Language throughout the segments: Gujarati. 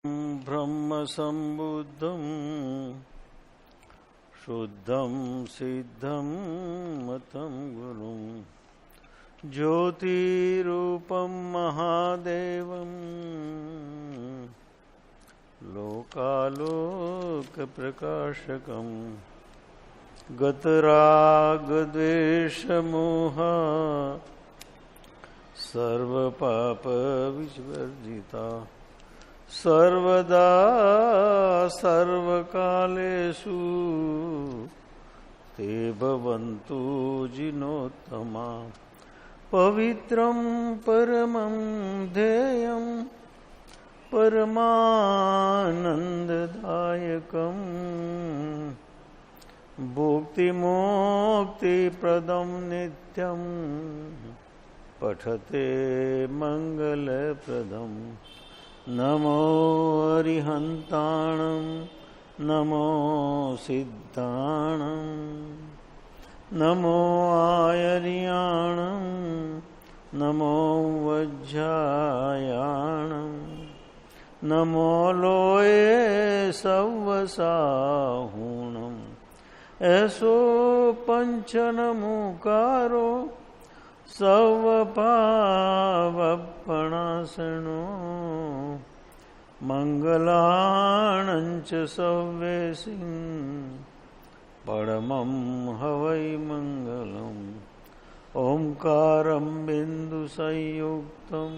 ब्रह्म संबुद्धं शुद्धं सिद्धं मतं गुरुं ज्योतिरूपं महादेवं लोकालोकप्रकाशकं गतरागद्वेषमोह सर्वपापविवर्जिता सर्वदा सर्वकालेषु ते भवन्तु जिनोत्तमा पवित्रं परमं ध्येयं परमानन्ददायकं भुक्तिमोक्तिप्रदं नित्यं पठते मङ्गलप्रदम् नमो अरिहन्ताणं नमो सिद्धाणं नमो आयर्याणं नमो वज्रायाणं नमो लोये सव्वसाहुणं ऐसो पंचनमुकारो सर्वपावपणासनो मंगलाणंच सव्येसिं परमं हवै मंगलम् ओंकारं बिन्दुसंयुक्तं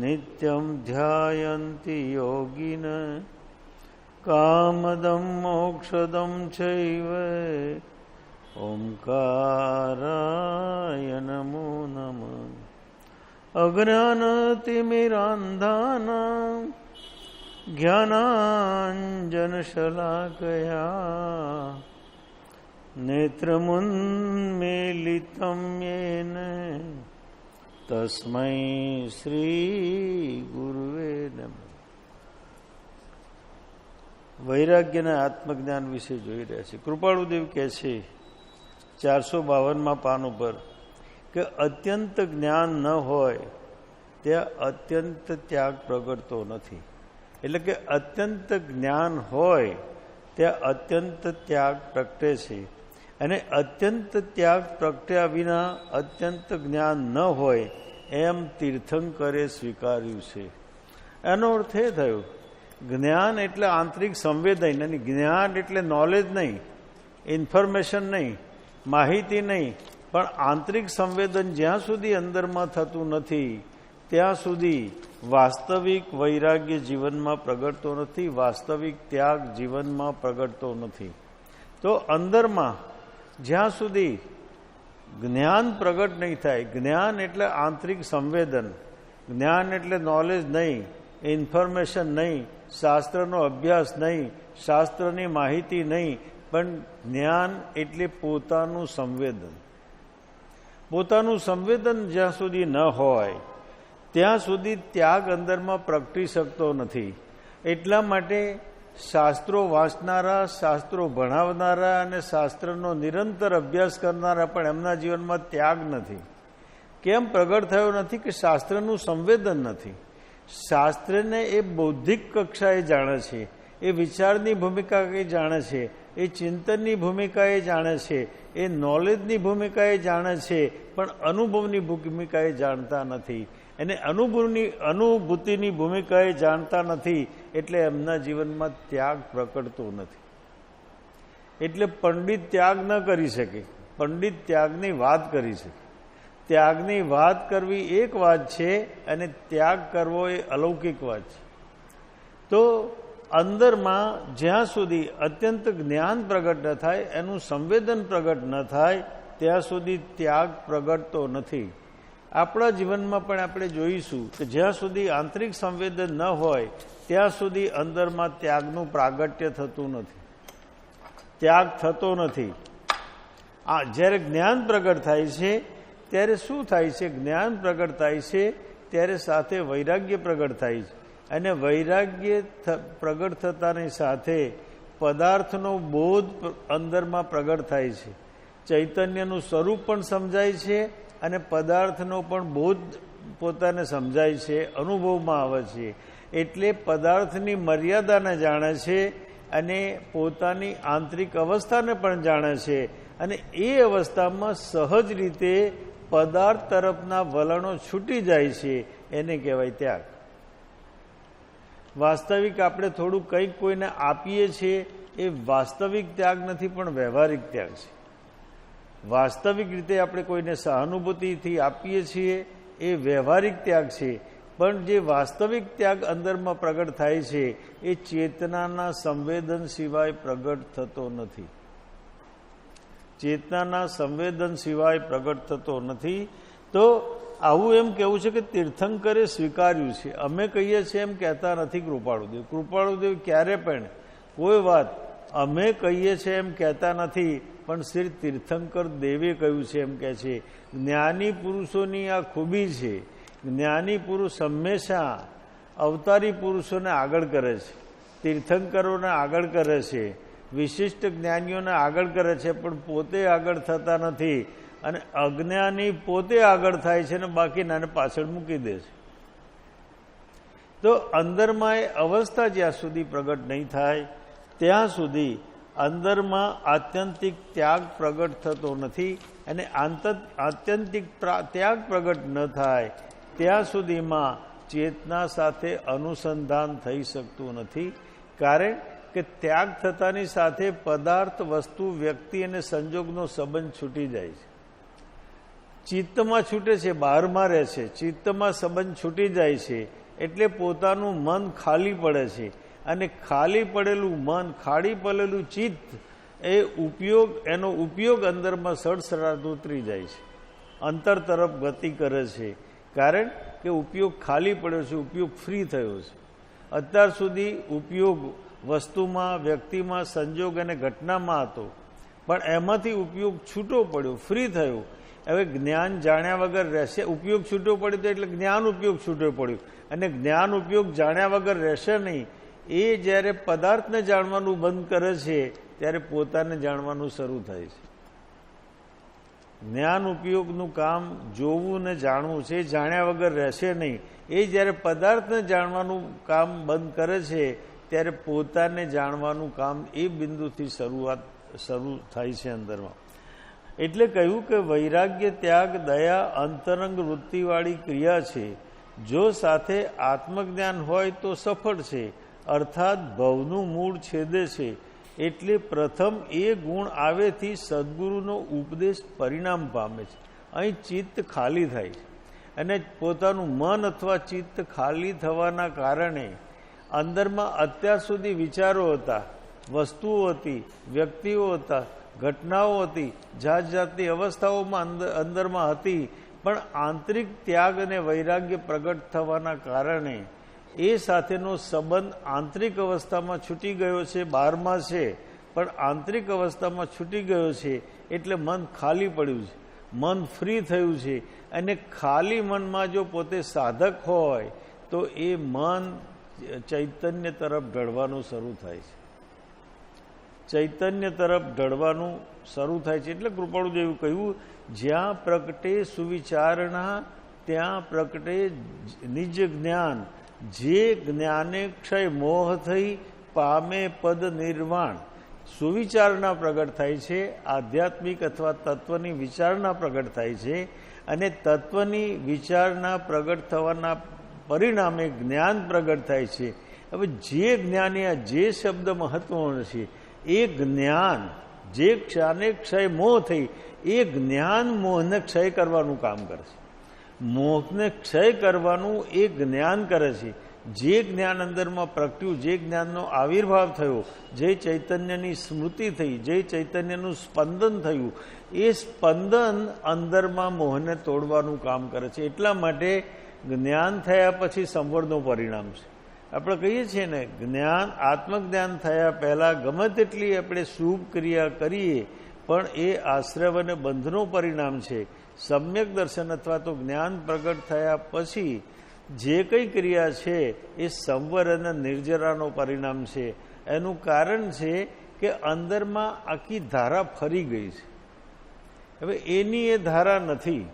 नित्यं ध्यायन्ति योगिन कामदं मोक्षदं चैव ओंकाराय नमो नमः अज्ञानतिमिरान्धानां ज्ञानाञ्जनशलाकया नेत्रमुन्मीलितं येन तस्मै श्रीगुरुवे नमः। વૈરાગ્યના આત્મજ્ઞાન વિશે જોઈ રહ્યા છે. કૃપાળુદેવ કહે છે 452માં પાન ઉપર કે અત્યંત જ્ઞાન ન હોય ત્યાં અત્યંત ત્યાગ પ્રગટતો નથી. એટલે કે અત્યંત જ્ઞાન હોય ત્યાં અત્યંત ત્યાગ પ્રગટે છે અને અત્યંત ત્યાગ પ્રગટ્યા વિના અત્યંત જ્ઞાન ન હોય એમ તીર્થંકરે સ્વીકાર્યું છે. એનો અર્થ એ થયો જ્ઞાન એટલે આંતરિક સંવેદન, અને જ્ઞાન એટલે નોલેજ નહીં, ઇન્ફોર્મેશન નહીં, માહિતી નહીં, પણ આંતરિક સંવેદન જ્યાં સુધી અંદરમાં થતું નથી ત્યાં સુધી વાસ્તવિક વૈરાગ્ય જીવનમાં પ્રગટતો નથી, વાસ્તવિક ત્યાગ જીવનમાં પ્રગટતો નથી. તો અંદરમાં જ્યાં સુધી જ્ઞાન પ્રગટ નહીં થાય, જ્ઞાન એટલે આંતરિક સંવેદન, જ્ઞાન એટલે નોલેજ નહીં, ઇન્ફોર્મેશન નહીં, શાસ્ત્રનો અભ્યાસ નહીં, શાસ્ત્રની માહિતી નહીં, પણ જ્ઞાન એટલે પોતાનું સંવેદન. પોતાનું સંવેદન જ્યાં સુધી ન હોય ત્યાં સુધી ત્યાગ અંદરમાં પ્રગટી શકતો નથી. એટલા માટે શાસ્ત્રો વાંચનારા, શાસ્ત્રો ભણાવનારા અને શાસ્ત્રનો નિરંતર અભ્યાસ કરનારા પણ એમના જીવનમાં ત્યાગ નથી. કેમ પ્રગટ થયો નથી? કે શાસ્ત્રનું સંવેદન નથી. શાસ્ત્રને એ બૌદ્ધિક કક્ષાએ જાણે છે, એ વિચારની ભૂમિકા એ જાણે છે, એ ચિંતનની ભૂમિકા એ જાણે છે, એ નોલેજની ભૂમિકા એ જાણે છે, પણ અનુભવની ભૂમિકા એ જાણતા નથી. એને અનુભૂતિની ભૂમિકા એ જાણતા નથી. એટલે એમના જીવનમાં ત્યાગ પ્રકટતો નથી. એટલે પંડિત ત્યાગ ન કરી શકે, પંડિત ત્યાગની વાત કરી શકે. ત્યાગની વાત કરવી એક વાત છે અને ત્યાગ કરવો એ અલૌકિક વાત છે. તો અંદરમાં જ્યાં સુધી અત્યંત જ્ઞાન પ્રગટ ન થાય, એનું સંવેદન પ્રગટ ન થાય ત્યાં સુધી ત્યાગ પ્રગટતો નથી. આપણા જીવનમાં પણ આપણે જોઈશું કે જ્યાં સુધી આંતરિક સંવેદન ન હોય ત્યાં સુધી અંદરમાં ત્યાગનું પ્રાગટ્ય થતું નથી, ત્યાગ થતો નથી. જ્યારે જ્ઞાન પ્રગટ થાય છે ત્યારે શું થાય છે? જ્ઞાન પ્રગટ થાય છે ત્યારે સાથે વૈરાગ્ય પ્રગટ થાય છે, અને વૈરાગ્ય પ્રગટ થતાની સાથે પદાર્થનો બોધ અંદરમાં પ્રગટ થાય છે. ચૈતન્યનું સ્વરૂપ પણ સમજાય છે અને પદાર્થનો પણ બોધ પોતાને સમજાય છે, અનુભવમાં આવે છે. એટલે પદાર્થની મર્યાદાને જાણે છે અને પોતાની આંતરિક અવસ્થાને પણ જાણે છે. અને એ અવસ્થામાં સહજ રીતે પદાર્થ તરફના વલણો છૂટી જાય છે. એને કહેવાય ત્યાગ. વાસ્તવિક આપણે થોડું કંઈક કોઈને આપીએ છીએ એ વાસ્તવિક ત્યાગ નથી, પણ વ્યવહારિક ત્યાગ છે. વાસ્તવિક રીતે આપણે કોઈને સહાનુભૂતિથી આપીએ છીએ એ વ્યવહારિક ત્યાગ છે. પણ જે વાસ્તવિક ત્યાગ અંદરમાં પ્રગટ થાય છે એ ચેતનાના સંવેદન સિવાય પ્રગટ થતો નથી. ચેતનાના સંવેદન સિવાય પ્રગટ થતો નથી. તો આવું એમ કહેવું છે કે તીર્થંકરે સ્વીકાર્યું છે. અમે કહીએ છીએ એમ કહેતા નથી કૃપાળુદેવ. કૃપાળુદેવ ક્યારે પણ કોઈ વાત અમે કહીએ છીએ એમ કહેતા નથી, પણ શ્રી તીર્થંકર દેવે કહ્યું છે એમ કહે છે. જ્ઞાની પુરુષોની આ ખૂબી છે. જ્ઞાની પુરુષ હંમેશા અવતારી પુરુષોને આગળ કરે છે, તીર્થંકરોને આગળ કરે છે, વિશિષ્ટ જ્ઞાનીઓને આગળ કરે છે, પણ પોતે આગળ થતા નથી. અને અજ્ઞાની પોતે આગળ થાય છે ને બાકીનાને પાછળ મૂકી દે છે. તો અંદરમાં એ અવસ્થા જ્યાં સુધી પ્રગટ નહીં થાય ત્યાં સુધી અંદરમાં આત્યંતિક ત્યાગ પ્રગટ થતો નથી. અને આત્યંતિક ત્યાગ પ્રગટ ન થાય ત્યાં સુધીમાં ચેતના સાથે અનુસંધાન થઈ શકતું નથી. કારણ કે ત્યાગ થતાની સાથે પદાર્થ, વસ્તુ, વ્યક્તિ અને સંજોગનો સંબંધ છૂટી જાય છે. ચિત્તમાં છૂટે છે, બહારમાં રહે છે, ચિત્તમાં સંબંધ છૂટી જાય છે. એટલે પોતાનું મન ખાલી પડે છે. અને ખાલી પડેલું મન, ખાલી પડેલું ચિત્ત એનો ઉપયોગ અંદરમાં સડસડાટ ઉતરી જાય છે, અંતર તરફ ગતિ કરે છે. કારણ કે ઉપયોગ ખાલી પડ્યો છે, ઉપયોગ ફ્રી થયો છે. અત્યાર સુધી ઉપયોગ વસ્તુમાં, વ્યક્તિમાં, સંજોગ અને ઘટનામાં હતો, પણ એમાંથી ઉપયોગ છૂટો પડ્યો, ફ્રી થયો. હવે જ્ઞાન જાણ્યા વગર રહેશે. ઉપયોગ છૂટો પડ્યો તો એટલે જ્ઞાન ઉપયોગ છૂટો પડ્યો. અને જ્ઞાન ઉપયોગ જાણ્યા વગર રહેશે નહીં. એ જ્યારે પદાર્થને જાણવાનું બંધ કરે છે ત્યારે પોતાને જાણવાનું શરૂ થાય છે. જ્ઞાન ઉપયોગનું કામ જોવું ને જાણવું છે, જાણ્યા વગર રહેશે નહીં. એ જ્યારે પદાર્થને જાણવાનું કામ બંધ કરે છે ત્યારે પોતાને જાણવાનું કામ એ બિંદુથી શરૂ થાય છે અંદરમાં. એટલે કહ્યું કે વૈરાગ્ય, ત્યાગ, દયા અંતરંગ વૃત્તિવાળી ક્રિયા છે. જો સાથે આત્મજ્ઞાન હોય તો સફળ છે, અર્થાત ભવનું મૂળ છેદે છે. એટલે પ્રથમ એ ગુણ આવેથી સદગુરુનો ઉપદેશ પરિણામ પામે છે. અહીં ચિત્ત ખાલી થાય છે. અને પોતાનું મન અથવા ચિત્ત ખાલી થવાના કારણે અંદરમાં અત્યાર સુધી વિચારો હતા, વસ્તુઓ હતી, વ્યક્તિઓ હતા, ઘટનાઓ હતી, જાત જાતની અવસ્થાઓમાં અંદરમાં હતી. પણ આંતરિક ત્યાગ અને વૈરાગ્ય પ્રગટ થવાના કારણે એ સાથેનો સંબંધ આંતરિક અવસ્થામાં છૂટી ગયો છે, બહારમાં છે, પણ આંતરિક અવસ્થામાં છૂટી ગયો છે. એટલે મન ખાલી પડ્યું છે, મન ફ્રી થયું છે. અને ખાલી મનમાં જો પોતે સાધક હોય તો એ મન ચૈતન્ય તરફ ઢળવાનું શરૂ થાય છે. ચૈતન્ય તરફ ઢળવાનું શરૂ થાય છે. એટલે કૃપાળુદેવે કહ્યું, જ્યાં પ્રગટે સુવિચારણા ત્યાં પ્રગટે નિજ જ્ઞાન. જે જ્ઞાને ક્ષય મોહ થઈ પામે પદ નિર્વાણ. સુવિચારણા પ્રગટ થાય છે, આધ્યાત્મિક અથવા તત્વની વિચારણા પ્રગટ થાય છે. અને તત્વની વિચારણા પ્રગટ થવાના પરિણામે જ્ઞાન પ્રગટ થાય છે. હવે જે જ્ઞાની, આ જે શબ્દ મહત્વનો છે, એ જ્ઞાન જે ક્ષાને ક્ષય મોહ થઈ, એ જ્ઞાન મોહને ક્ષય કરવાનું કામ કરે છે. મોહને ક્ષય કરવાનું એ જ્ઞાન કરે છે. જે જ્ઞાન અંદરમાં પ્રગટ્યું, જે જ્ઞાનનો આવિર્ભાવ થયો, જે ચૈતન્યની સ્મૃતિ થઈ, જે ચૈતન્યનું સ્પંદન થયું, એ સ્પંદન અંદરમાં મોહને તોડવાનું કામ કરે છે. એટલા માટે જ્ઞાન થયા પછી સંવરનું પરિણામ છે. આપણે કહીએ છીએ ને, જ્ઞાન, આત્મજ્ઞાન થયા પહેલાં ગમે તેટલી આપણે શુભ ક્રિયા કરીએ પણ એ આશ્રય અને બંધનું પરિણામ છે. સમ્યક દર્શન અથવા તો જ્ઞાન પ્રગટ થયા પછી જે કંઈ ક્રિયા છે એ સંવર અને નિર્જરાનું પરિણામ છે. એનું કારણ છે કે અંદરમાં આખી ધારા ફરી ગઈ છે. હવે એની એ ધારા નથી.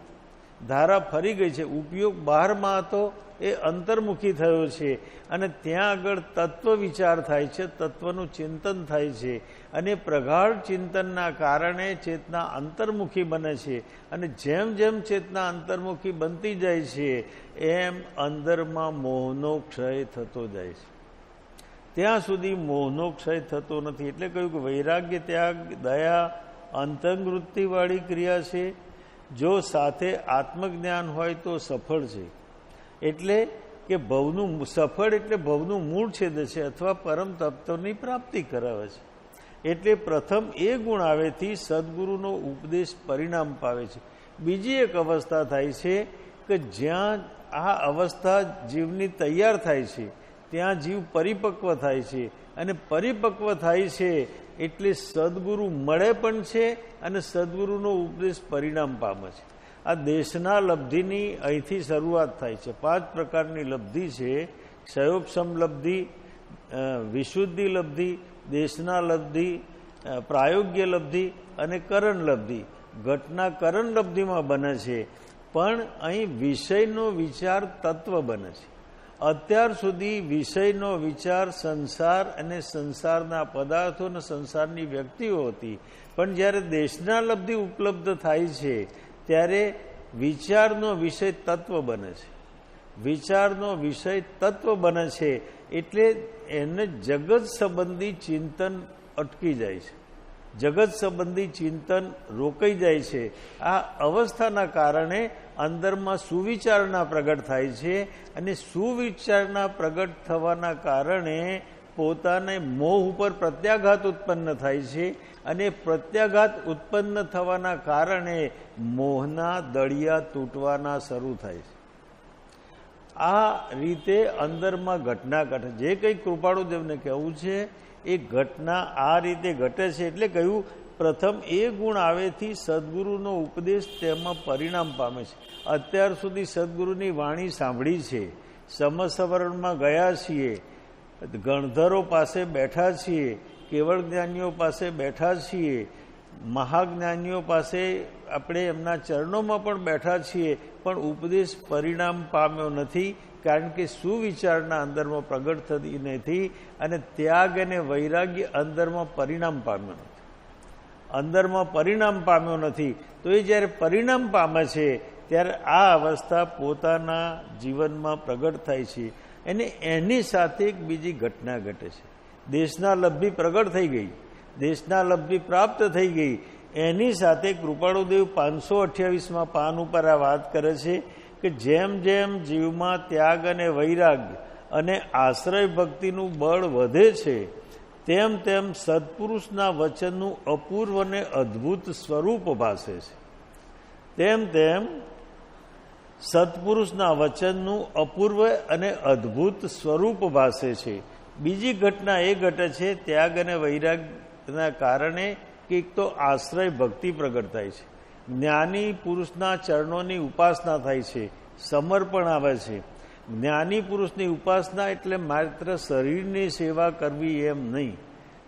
ધારા ફરી ગઈ છે. ઉપયોગ બહારમાં હતો એ અંતર્મુખી થયો છે અને ત્યાં આગળ તત્વ વિચાર થાય છે, તત્વનું ચિંતન થાય છે અને પ્રગાઢ ચિંતનના કારણે ચેતના અંતર્મુખી બને છે. અને જેમ જેમ ચેતના અંતર્મુખી બનતી જાય છે એમ અંદરમાં મોહનો ક્ષય થતો જાય છે. ત્યાં સુધી મોહનો ક્ષય થતો નથી. એટલે કહ્યું કે વૈરાગ્ય, ત્યાગ, દયા અંતર્વૃત્તિવાળી ક્રિયા છે. જો સાથે આત્મજ્ઞાન હોય તો સફળ છે. એટલે કે ભવનું સફળ એટલે ભવનું મૂળ છેદ છે અથવા પરમ તત્વની પ્રાપ્તિ કરાવે છે. એટલે પ્રથમ એ ગુણ આવેથી સદગુરુનો ઉપદેશ પરિણામ પાવે છે. બીજી એક અવસ્થા થાય છે કે જ્યાં આ અવસ્થા જીવની તૈયાર થાય છે, ત્યાં જીવ પરિપક્વ થાય છે અને પરિપક્વ થાય છે એટલે સદગુરુ મળે પણ છે અને સદગુરુનો ઉપદેશ પરિણામ પામે છે. આ દેશના લબ્ધિની અહીંથી શરૂઆત થાય છે. 5 પ્રકારની લબ્ધિ છે: ક્ષયોપશમ લબ્ધિ, વિશુદ્ધિ લબ્ધિ, દેશના લબ્ધિ, પ્રાયોગ્ય લબ્ધિ અને કરણ લબ્ધિ. ઘટના કરણ લબ્ધિમાં બને છે, પણ અહીં વિષયનો વિચાર તત્વ બને છે. અત્યાર સુધી વિષયનો વિચાર સંસાર અને સંસારના પદાર્થો અને સંસારની વ્યક્તિઓ હતી, પણ જ્યારે દેશના લબ્ધિ ઉપલબ્ધ થાય છે ત્યારે વિચારનો વિષય તત્વ બને છે. વિચારનો વિષય તત્વ બને છે એટલે એને જગત સંબંધી ચિંતન અટકી જાય છે, જગત સંબંધી ચિંતન રોકાઈ જાય છે. આ અવસ્થાના કારણે અંદરમાં સુવિચારના પ્રગટ થાય છે અને સુવિચારના પ્રગટ થવાના કારણે પોતાને મોહ ઉપર પ્રત્યાઘાત ઉત્પન્ન થાય છે અને પ્રત્યાઘાત ઉત્પન્ન થવાના કારણે મોહના દળિયા તૂટવાના શરૂ થાય છે. આ રીતે અંદરમાં ઘટના ઘટે. જે કંઈ કૃપાળુદેવને કહેવું છે એ ઘટના આ રીતે ઘટે છે. એટલે કહ્યું પ્રથમ એ ગુણ આવેથી સદગુરુનો ઉપદેશ તેમાં પરિણામ પામે છે. અત્યાર સુધી સદગુરુની વાણી સાંભળી છે, સમસવરણમાં ગયા છીએ, ગણધરો પાસે બેઠા છીએ, કેવળ જ્ઞાનીઓ પાસે બેઠા છીએ, મહાજ્ઞાનીઓ પાસે આપણે એમના ચરણોમાં પણ બેઠા છીએ, પણ ઉપદેશ પરિણામ પામ્યો નથી. કારણ કે સુવિચારના અંદરમાં પ્રગટ થતી નથી અને ત્યાગ અને વૈરાગ્ય અંદરમાં પરિણામ પામ્યો નથી. અંદરમાં પરિણામ પામ્યો નથી. તો એ જ્યારે પરિણામ પામે છે ત્યારે આ અવસ્થા પોતાના જીવનમાં પ્રગટ થાય છે અને એની સાથે એક બીજી ઘટના ઘટે છે. દેશના લબ્ધિ પ્રગટ થઈ ગઈ, દેશના લબ્ધિ પ્રાપ્ત થઈ ગઈ. એની સાથે કૃપાળુદેવ 528માં પાન ઉપર આ વાત કરે છે કે જેમ જેમ જીવમાં ત્યાગ અને વૈરાગ્ય અને આશ્રય ભક્તિનું બળ વધે છે તેમ તેમ સત્પુરુષના વચનનું અપૂર્વ અને અદ્ભુત સ્વરૂપ ભાસે છે. તેમ તેમ સત્પુરુષના વચનનું અપૂર્વ અને અદ્ભુત સ્વરૂપ ભાસે છે. બીજી ઘટના એ ઘટે છે ત્યાગ અને વૈરાગ્યના કારણે કે એક તો આશ્રય ભક્તિ પ્રગટ થાય છે, જ્ઞાની પુરુષના ચરણોની ઉપાસના થાય છે, સમર્પણ આવે છે. જ્ઞાની પુરુષની ઉપાસના એટલે માત્ર શરીરની સેવા કરવી એમ નહીં.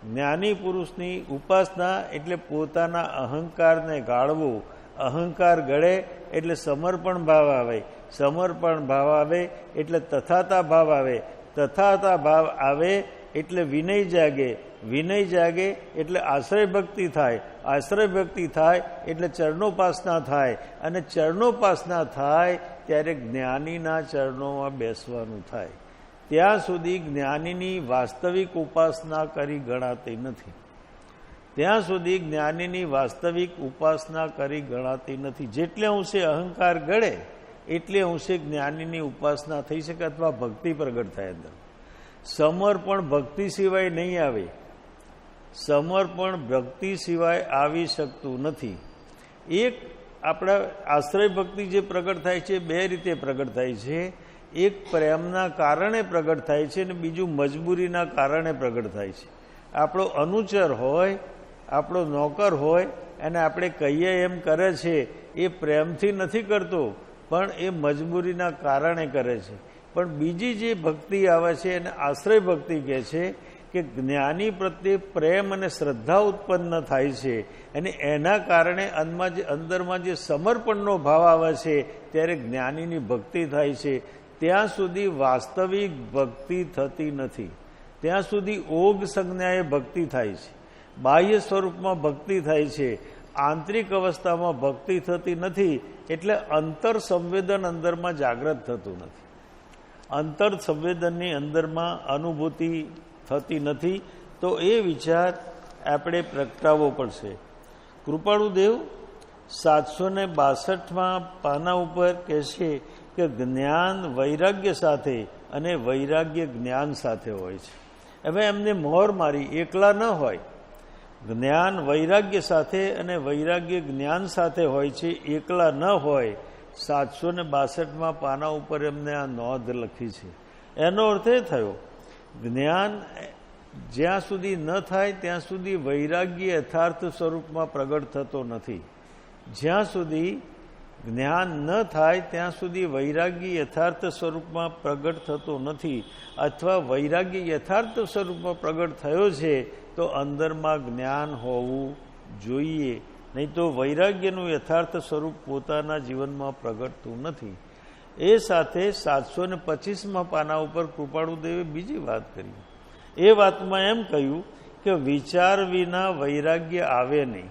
જ્ઞાની પુરુષની ઉપાસના એટલે પોતાના અહંકારને ગાળવો. અહંકાર ગળે એટલે સમર્પણ ભાવ આવે, સમર્પણ ભાવ આવે એટલે તથાતા ભાવ આવે, તથાતા ભાવ આવે એટલે વિનય જાગે, વિનય જાગે એટલે આશ્રય ભક્તિ થાય, આશ્રય ભક્તિ થાય એટલે ચરણોપાસના થાય અને ચરણોપાસના થાય ત્યારે જ્ઞાનીના ચરણોમાં બેસવાનું થાય. ત્યાં સુધી જ્ઞાનીની વાસ્તવિક ઉપાસના કરી ગણાતી નથી. ત્યાં સુધી જ્ઞાનીની વાસ્તવિક ઉપાસના કરી ગણાતી નથી. જેટલે અંશે અહંકાર ગળે એટલે અંશે જ્ઞાનીની ઉપાસના થઈ શકે અથવા ભક્તિ પ્રગટ થાય. અંદર સમર્પણ ભક્તિ સિવાય નહીં આવે, સમર્પણ ભક્તિ સિવાય આવી શકતું નથી. એક આપણા આશ્રય ભક્તિ જે પ્રગટ થાય છે બે રીતે પ્રગટ થાય છે. એક પ્રેમના કારણે પ્રગટ થાય છે અને બીજું મજબૂરીના કારણે પ્રગટ થાય છે. આપણો અનુચર હોય, આપણો નોકર હોય અને આપણે કહીએ એમ કરે છે, એ પ્રેમથી નથી કરતો પણ એ મજબૂરીના કારણે કરે છે. પણ બીજી જે ભક્તિ આવે છે એને આશ્રય ભક્તિ કહે છે કે જ્ઞાની પ્રત્યે પ્રેમ અને શ્રદ્ધા ઉત્પન્ન થાય છે અને એના કારણે અંદરમાં જે સમર્પણનો ભાવ આવે છે ત્યારે જ્ઞાનીની ભક્તિ થાય છે. ત્યાં સુધી વાસ્તવિક ભક્તિ થતી નથી. ત્યાં સુધી ઓગ સંજ્ઞાએ ભક્તિ થાય છે, બાહ્ય સ્વરૂપમાં ભક્તિ થાય છે, આંતરિક અવસ્થામાં ભક્તિ થતી નથી. એટલે અંતર સંવેદન અંદરમાં જાગૃત થતું નથી, અંતર સંવેદનની અંદરમાં અનુભૂતિ થતી નથી. તો એ વિચાર આપણે પ્રગટાવવો પડશે. કૃપાળુદેવ 762માં પાના ઉપર કહે છે કે જ્ઞાન વૈરાગ્ય સાથે અને વૈરાગ્ય જ્ઞાન સાથે હોય છે. હવે એમને મોહર મારી એકલા ન હોય, જ્ઞાન વૈરાગ્ય સાથે અને વૈરાગ્ય જ્ઞાન સાથે હોય છે, એકલા ન હોય. 762માં પાના ઉપર એમને આ નોંધ લખી છે. એનો અર્થ એ થયો, જ્ઞાન જ્યાં સુધી ન થાય ત્યાં સુધી વૈરાગ્ય યથાર્થ સ્વરૂપમાં પ્રગટ થતો નથી. જ્યાં સુધી જ્ઞાન ન થાય ત્યાં સુધી વૈરાગ્ય યથાર્થ સ્વરૂપમાં પ્રગટ થતો નથી. અથવા વૈરાગ્ય યથાર્થ સ્વરૂપમાં પ્રગટ થયો છે તો અંદરમાં જ્ઞાન હોવું જોઈએ, નહીં તો વૈરાગ્યનું યથાર્થ સ્વરૂપ પોતાના જીવનમાં પ્રગટતું નથી. એ સાથે 725માં પાના ઉપર કૃપાળુદેવે બીજી વાત કરી. એ વાતમાં એમ કહ્યું કે વિચાર વિના વૈરાગ્ય આવે નહીં.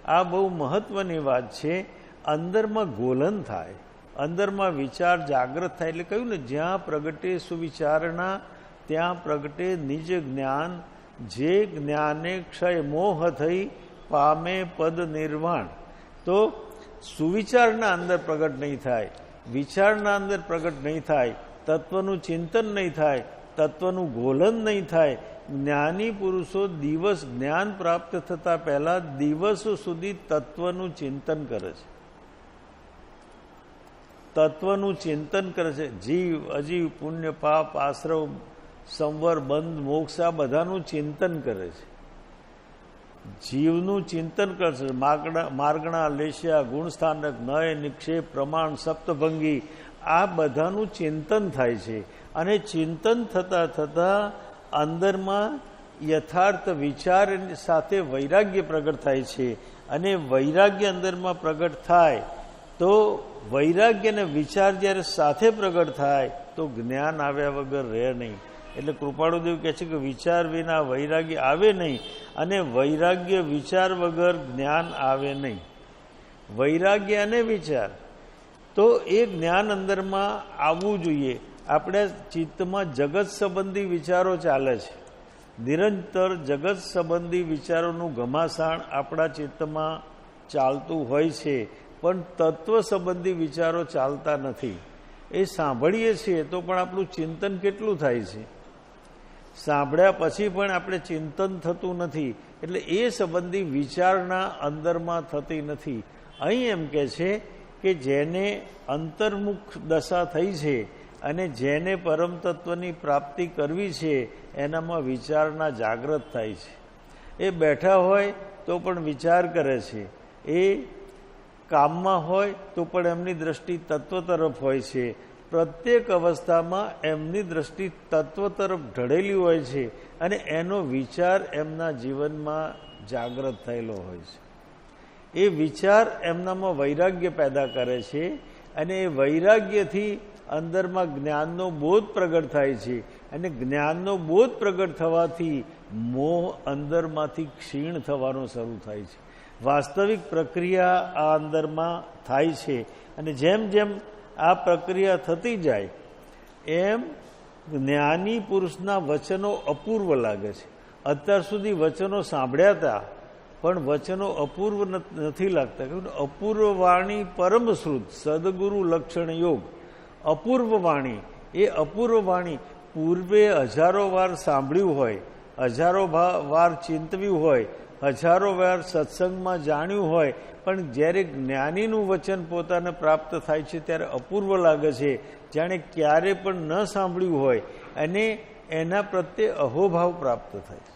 આ બહુ મહત્વની વાત છે. અંદરમાં ગોલન થાય, અંદરમાં વિચાર જાગૃત થાય. એટલે કહ્યું ને, જ્યાં પ્રગટે સુવિચારણા ત્યાં પ્રગટે નિજ જ્ઞાન, જે જ્ઞાને ક્ષય મોહ થઈ પામે પદ નિર્વાણ. તો સુવિચારના અંદર પ્રગટ નહીં થાય, વિચારના અંદર પ્રગટ નહીં થાય, તત્વનું ચિંતન નહીં થાય, તત્વનું ગોલન નહીં થાય. જ્ઞાની પુરુષો દિવસ જ્ઞાન પ્રાપ્ત થતા પહેલા દિવસો સુધી તત્વનું ચિંતન કરે છે, તત્વનું ચિંતન કરે છે. જીવ અજીવ, પુણ્ય પાપ, આશ્રવ, સંવર, બંધ, મોક્ષ, આ બધાનું ચિંતન કરે છે. જીવનું ચિંતન કરશે. માર્ગણા, લેશ્યા, ગુણસ્થાનક, નય, નિક્ષેપ, પ્રમાણ, સપ્તભંગી, આ બધાનું ચિંતન થાય છે. અને ચિંતન થતાં થતાં અંદરમાં યથાર્થ વિચાર સાથે વૈરાગ્ય પ્રગટ થાય છે. અને વૈરાગ્ય અંદરમાં પ્રગટ થાય તો વૈરાગ્ય અને વિચાર જ્યારે સાથે પ્રગટ થાય તો જ્ઞાન આવ્યા વગર રહે નહીં. એટલે કૃપાળુદેવ કહે છે કે વિચાર વિના વૈરાગ્ય આવે નહીં અને વૈરાગ્ય વિચાર વગર જ્ઞાન આવે નહીં. વૈરાગ્ય અને વિચાર, તો એ જ્ઞાન અંદરમાં આવવું જોઈએ. આપણે ચિત્તમાં જગત સંબંધી વિચારો ચાલે છે, નિરંતર જગત સંબંધી વિચારોનું ઘમાસાણ આપણા ચિત્તમાં ચાલતું હોય છે, પણ તત્વ સંબંધી વિચારો ચાલતા નથી. એ સાંભળીએ છીએ તો પણ આપણું ચિંતન કેટલું થાય છે, સાંભળ્યા પછી પણ આપણે ચિંતન થતું નથી. એટલે એ સંબંધી વિચારણા અંદરમાં થતી નથી. અહીં એમ કહે છે કે જેને અંતર્મુખ દશા થઈ છે અને જેને પરમ તત્વની પ્રાપ્તિ કરવી છે એનામાં વિચારણા જાગૃત થાય છે. એ બેઠા હોય તો પણ વિચાર કરે છે, એ કામમાં હોય તો પણ એમની દ્રષ્ટિ તત્વ તરફ હોય છે. પ્રત્યેક અવસ્થામાં એમની દ્રષ્ટિ તત્વ તરફ ઢળેલી હોય છે અને એનો વિચાર એમના જીવનમાં જાગૃત થયેલો હોય છે. એ વિચાર એમનામાં વૈરાગ્ય પેદા કરે છે અને એ વૈરાગ્યથી અંદરમાં જ્ઞાનનો બોધ પ્રગટ થાય છે. અને જ્ઞાનનો બોધ પ્રગટ થવાથી મોહ અંદરમાંથી ક્ષીણ થવાનો શરૂ થાય છે. વાસ્તવિક પ્રક્રિયા આ અંદરમાં થાય છે. અને જેમ જેમ આ પ્રક્રિયા થતી જાય એમ જ્ઞાની પુરુષના વચનો અપૂર્વ લાગે છે. અત્યાર સુધી વચનો સાંભળ્યા હતા પણ વચનો અપૂર્વ નથી લાગતા. અપૂર્વ વાણી પરમશ્રુત સદગુરુ લક્ષણ યોગ. અપૂર્વ વાણી, એ અપૂર્વ વાણી પૂર્વે હજારો વાર સાંભળ્યું હોય, હજારો વાર ચિંતવ્યું હોય, હજારો વાર સત્સંગમાં જાણ્યું હોય, પણ જ્યારે જ્ઞાનીનું વચન પોતાને પ્રાપ્ત થાય છે ત્યારે અપૂર્વ લાગે છે, જાણે ક્યારે પણ ન સાંભળ્યું હોય અને એના પ્રત્યે અહોભાવ પ્રાપ્ત થાય છે.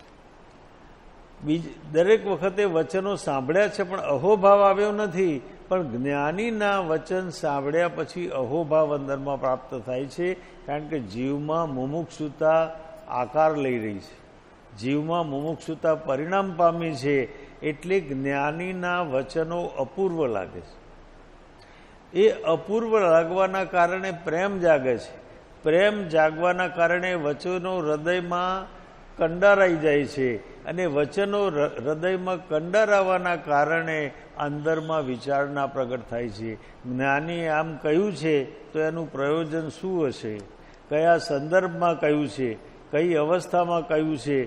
દરેક વખતે વચનો સાંભળ્યા છે પણ અહોભાવ આવ્યો નથી, પણ જ્ઞાનીના વચન સાંભળ્યા પછી અહોભાવ અંદરમાં પ્રાપ્ત થાય છે. કારણ કે જીવમાં મુમુક્ષુતા આકાર લઈ રહી છે. જીવમાં મુમુક્ષુતા પરિણામ પામી છે એટલે જ્ઞાનીના વચનો અપૂર્વ લાગે છે. એ અપૂર્વ લાગવાના કારણે પ્રેમ જાગે છે. પ્રેમ જાગવાના કારણે વચનો હૃદયમાં કંડારાઈ જાય છે અને વચનો હૃદયમાં કંડારાવાના કારણે અંદરમાં વિચારણા પ્રગટ થાય છે. જ્ઞાનીએ આમ કહ્યું છે તો એનું પ્રયોજન શું હશે, કયા સંદર્ભમાં કહ્યું છે, કઈ અવસ્થામાં કહ્યું છે,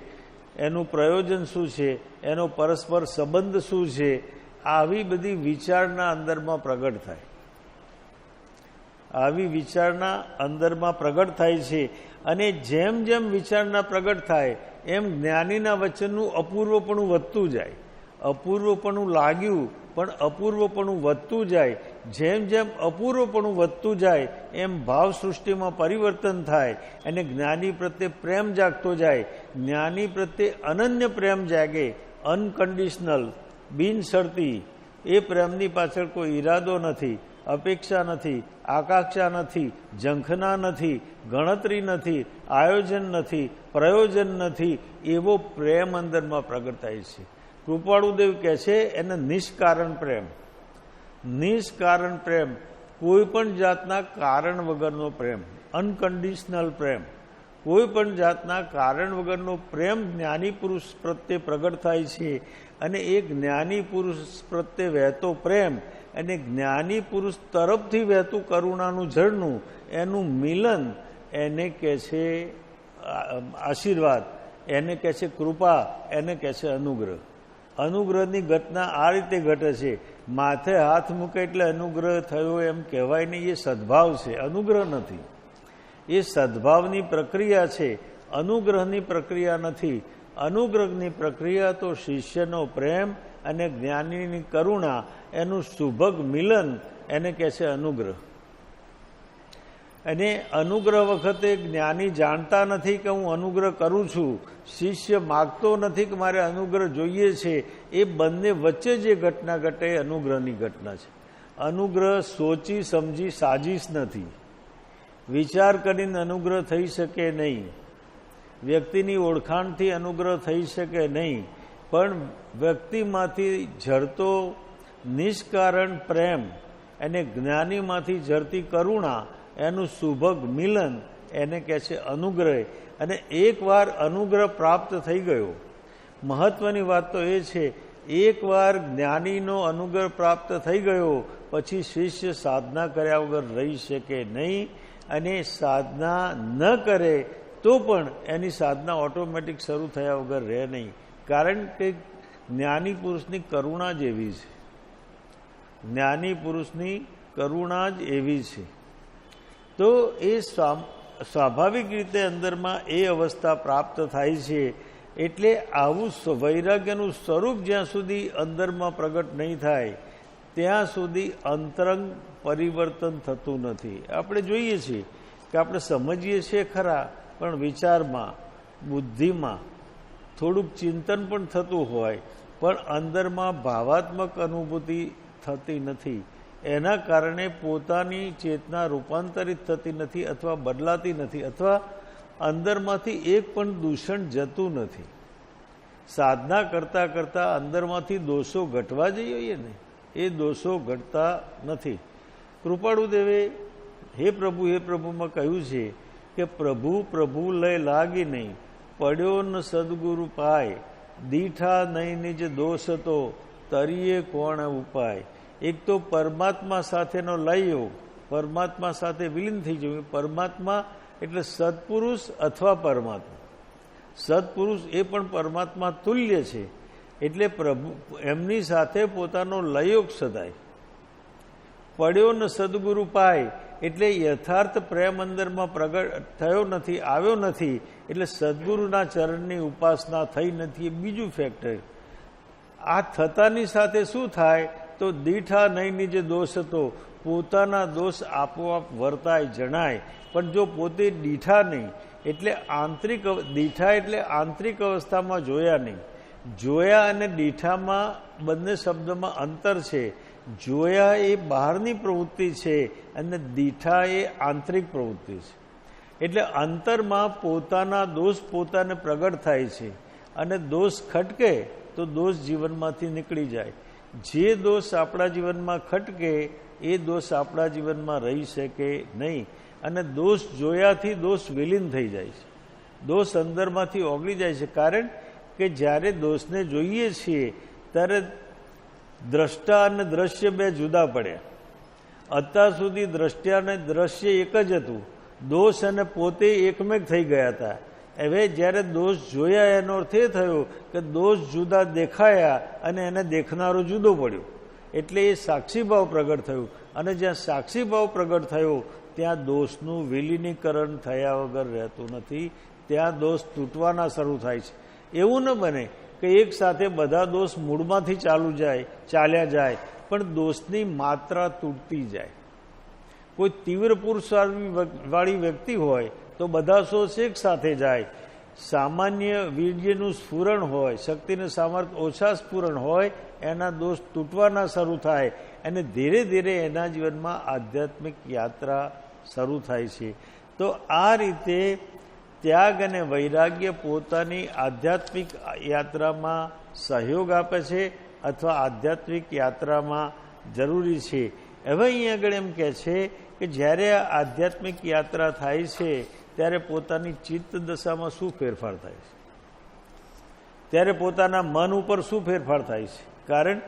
એનું પ્રયોજન શું છે, એનો પરસ્પર સંબંધ શું છે, આવી બધી વિચારણા અંદરમાં પ્રગટ થાય. આવી વિચારણા અંદરમાં પ્રગટ થાય છે અને જેમ જેમ વિચારણા પ્રગટ થાય એમ જ્ઞાનીના વચનનું અપૂર્વપણું વધતું જાય. અપૂર્વપણું લાગ્યું પણ અપૂર્વપણું વધતું જાય. જેમ જેમ અપૂર્વપણું વધતું જાય એમ ભાવ સૃષ્ટિમાં પરિવર્તન થાય અને જ્ઞાની પ્રત્યે પ્રેમ જાગતો જાય. જ્ઞાની પ્રત્યે અનન્ય પ્રેમ જાગે, અનકન્ડિશનલ, બિનશરતી. એ પ્રેમની પાછળ કોઈ ઈરાદો નથી, અપેક્ષા નથી, આકાંક્ષા નથી, ઝંખના નથી, ગણતરી નથી, આયોજન નથી, પ્રયોજન નથી. એવો પ્રેમ અંદરમાં પ્રગટ થાય છે. કૃપાળુદેવ કહે છે એને નિષ્કારણ પ્રેમ. નિષ્કારણ પ્રેમ, કોઈ પણ જાતના કારણ વગરનો પ્રેમ, અનકન્ડિશનલ પ્રેમ, કોઈ પણ જાતના કારણ વગરનો પ્રેમ જ્ઞાની પુરુષ પ્રત્યે પ્રગટ થાય છે. અને એ જ્ઞાની પુરુષ પ્રત્યે વહેતો પ્રેમ અને જ્ઞાની પુરુષ તરફથી વહેતું કરુણાનું ઝરણું, એનું મિલન, એને કહે છે આશીર્વાદ, એને કહે છે કૃપા, એને કહે છે અનુગ્રહ. અનુગ્રહની ઘટના આ રીતે ઘટે છે. માથે હાથ મૂકે એટલે અનુગ્રહ થયો એમ કહેવાય નહીં. એ સદભાવ છે, અનુગ્રહ નથી. એ સદભાવની પ્રક્રિયા છે, અનુગ્રહની પ્રક્રિયા નથી. અનુગ્રહની પ્રક્રિયા તો શિષ્યનો પ્રેમ અને જ્ઞાનીની કરુણા, એનું સુભગ મિલન, એને કહે છે અનુગ્રહ. અને અનુગ્રહ વખતે જ્ઞાની જાણતા નથી કે હું અનુગ્રહ કરું છું, શિષ્ય માગતો નથી કે મારે અનુગ્રહ જોઈએ છે. એ બંને વચ્ચે જે ઘટના ઘટે એ અનુગ્રહની ઘટના છે. અનુગ્રહ સોચી સમજી સાજીશ નથી. વિચાર કરીને અનુગ્રહ થઈ શકે નહીં. વ્યક્તિની ઓળખાણથી અનુગ્રહ થઈ શકે નહીં. પણ વ્યક્તિમાંથી ઝરતો નિષ્કારણ પ્રેમ અને જ્ઞાનીમાંથી ઝરતી કરુણા, એનું સુભગ મિલન, એને કહે છે અનુગ્રહ. અને એકવાર અનુગ્રહ પ્રાપ્ત થઈ ગયો, મહત્વની વાત તો એ છે, એકવાર જ્ઞાનીનો અનુગ્રહ પ્રાપ્ત થઈ ગયો પછી શિષ્ય સાધના કર્યા વગર રહી શકે નહીં. અને સાધના ન કરે તો પણ એની સાધના ઓટોમેટિક શરૂ થયા વગર રહે નહીં. કારણ કે જ્ઞાની પુરુષની કરુણા જ એવી છે. જ્ઞાની પુરુષની કરુણા જ એવી છે. તો એ સ્વાભાવિક રીતે અંદરમાં એ અવસ્થા પ્રાપ્ત થાય છે. એટલે આવું વૈરાગ્યનું સ્વરૂપ જ્યાં સુધી અંદરમાં પ્રગટ નહીં થાય ત્યાં સુધી અંતરંગ પરિવર્તન થતું નથી. આપણે જોઈએ છીએ કે આપણે સમજીએ છીએ ખરા, પણ વિચારમાં, બુદ્ધિમાં થોડુંક ચિંતન પણ થતું હોય, પણ અંદરમાં ભાવાત્મક અનુભૂતિ થતી નથી. એના કારણે પોતાની ચેતના રૂપાંતરિત થતી નથી અથવા બદલાતી નથી, અથવા અંદરમાંથી એક પણ દૂષણ જતું નથી. સાધના કરતાં કરતાં અંદરમાંથી દોષો ઘટવા જોઈએ ને, એ દોષો ઘટતા નથી. કૃપાળુદેવે હે પ્રભુમાં કહ્યું છે કે પ્રભુ પ્રભુ લય લાગી નહીં, પડ્યો ન સદગુરુ પાય, દીઠા નહીં નિજ દોષ તો તરીએ કોણ ઉપાય. એક તો પરમાત્મા સાથેનો લય યોગ, પરમાત્મા સાથે વિલીન થઈ જવું. પરમાત્મા એટલે સત્પુરુષ અથવા પરમાત્મા. સત્પુરુષ એ પણ પરમાત્મા તુલ્ય છે. એટલે પ્રભુ એમની સાથે પોતાનો લયોગ સદાય. પડ્યો ન સદગુરુ પાય એટલે યથાર્થ પ્રેમ અંદરમાં પ્રગટ થયો નથી, આવ્યો નથી, એટલે સદગુરુના ચરણની ઉપાસના થઈ નથી. એ બીજું ફેક્ટર. આ થતાની સાથે શું થાય તો દીઠા નહીં નીચે દોષ હતો, પોતાના દોષ આપોઆપ વર્તાય, જણાય. પણ જો પોતે દીઠા નહીં, એટલે આંતરિક દીઠા એટલે આંતરિક અવસ્થામાં જોયા નહીં. જોયા અને દીઠામાં બંને શબ્દમાં અંતર છે. જોયા એ બહારની પ્રવૃત્તિ છે અને દીઠા એ આંતરિક પ્રવૃત્તિ છે. એટલે અંતરમાં પોતાના દોષ પોતાને પ્રગટ થાય છે અને દોષ ખટકે તો દોષ જીવનમાંથી નીકળી જાય. જે દોષ આપણા જીવનમાં ખટકે એ દોષ આપણા જીવનમાં રહી શકે નહીં. અને દોષ જોયાથી દોષ વિલીન થઈ જાય છે, દોષ અંદરમાંથી ઓગળી જાય છે. કારણ કે જ્યારે દોષને જોઈએ છીએ ત્યારે દ્રષ્ટા અને દ્રશ્ય બે જુદા પડ્યા. અત્યાર સુધી દ્રષ્ટા અને દ્રશ્ય એક જ હતું, દોષ અને પોતે એકમેક થઈ ગયા હતા. હવે જ્યારે દોષ જોયા એનો અર્થ એ થયો કે દોષ જુદા દેખાયા અને એને દેખનારો જુદો પડ્યો, એટલે એ સાક્ષીભાવ પ્રગટ થયું. અને જ્યાં સાક્ષીભાવ પ્રગટ થયો ત્યાં દોષનું વિલીનીકરણ થયા વગર રહેતું નથી, ત્યાં દોષ તૂટવાના શરૂ થાય છે. એવું ન બને કે એક સાથે બધા દોષ મૂળમાંથી ચાલ્યા જાય, પણ દોષની માત્રા તૂટતી જાય. કોઈ તીવ્ર પુરુષાર્થવાળી વ્યક્તિ હોય તો બધા દોષ એક સાથે જાય. સામાન્ય વીર્યનું સ્ફુરણ હોય, શક્તિનું સામર્થ્ય ઓછા સ્ફુરણ હોય, એના દોષ તૂટવાના શરૂ થાય અને ધીરે ધીરે એના જીવનમાં આધ્યાત્મિક યાત્રા શરૂ થાય છે. તો આ રીતે ત્યાગ અને વૈરાગ્ય પોતાની આધ્યાત્મિક યાત્રામાં સહયોગ આપે છે અથવા આધ્યાત્મિક યાત્રામાં જરૂરી છે. હવે અહીંયા આગળ એમ કહે છે કે જ્યારે આ આધ્યાત્મિક યાત્રા થાય છે ત્યારે પોતાની ચિત્ત દશામાં શું ફેરફાર થાય છે, ત્યારે પોતાના મન ઉપર શું ફેરફાર થાય છે. કારણ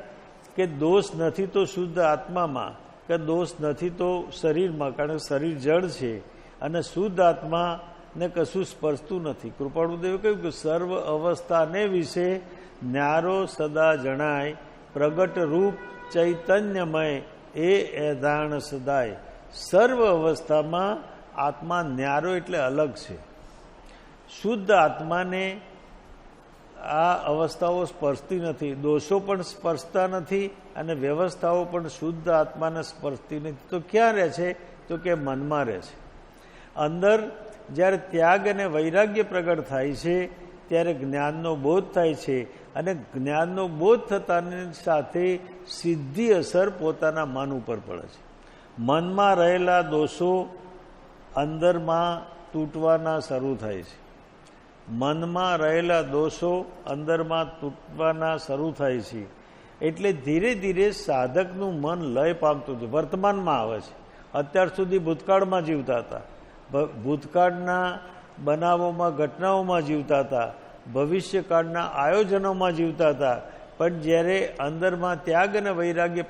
કે દોષ નથી તો શુદ્ધ આત્મામાં, કે દોષ નથી તો શરીરમાં, કારણ કે શરીર જડ છે અને શુદ્ધ આત્માને કશું સ્પર્શતું નથી. કૃપાળુદેવે કહ્યું કે સર્વ અવસ્થાને વિશે ન્યારો સદા જણાય, પ્રગટ રૂપ ચૈતન્યમય એ એધાણ સદાય. સર્વ અવસ્થામાં આત્મા ન્યારો એટલે અલગ છે. શુદ્ધ આત્માને આ અવસ્થાઓ સ્પર્શતી નથી, દોષો પણ સ્પર્શતા નથી અને વ્યવસ્થાઓ પણ શુદ્ધ આત્માને સ્પર્શતી નથી. તો ક્યાં રહે છે? તો કે મનમાં રહે છે. અંદર જ્યારે ત્યાગ અને વૈરાગ્ય પ્રગટ થાય છે ત્યારે જ્ઞાનનો બોધ થાય છે અને જ્ઞાનનો બોધ થતાની સાથે સીધી અસર પોતાના મન ઉપર પડે છે. મનમાં રહેલા દોષો અંદરમાં તૂટવાના શરૂ થાય છે. મનમાં રહેલા દોષો અંદરમાં તૂટવાના શરૂ થાય છે. એટલે ધીરે ધીરે સાધકનું મન લય પામતું છે, વર્તમાનમાં આવે છે. અત્યાર સુધી ભૂતકાળમાં જીવતા હતા, ભૂતકાળના બનાવોમાં ઘટનાઓમાં જીવતા હતા, ભવિષ્યકાળના આયોજનોમાં જીવતા હતા. પણ જ્યારે અંદરમાં ત્યાગ અને વૈરાગ્ય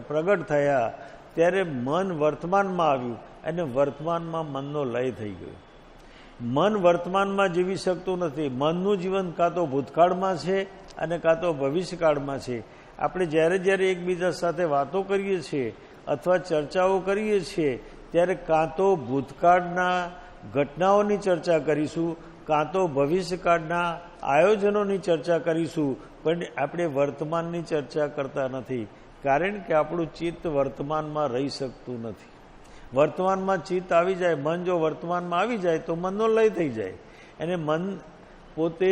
પ્રગટ થયા ત્યારે મન વર્તમાનમાં આવ્યું અને વર્તમાનમાં મનનો લય થઈ ગયો. મન વર્તમાનમાં જીવી શકતું નથી. મનનું જીવન કાં તો ભૂતકાળમાં છે અને કાં તો ભવિષ્યકાળમાં છે. આપણે જ્યારે જ્યારે એકબીજા સાથે વાતો કરીએ છીએ અથવા ચર્ચાઓ કરીએ છીએ ત્યારે કાં તો ભૂતકાળના ઘટનાઓની ચર્ચા કરીશું, કાં તો ભવિષ્યકાળના આયોજનોની ચર્ચા કરીશું, પણ આપણે વર્તમાનની ચર્ચા કરતા નથી. કારણ કે આપણું ચિત્ત વર્તમાનમાં રહી શકતું નથી. વર્તમાનમાં ચિત્ત આવી જાય, મન જો વર્તમાનમાં આવી જાય તો મનનો લય થઈ જાય. અને મન પોતે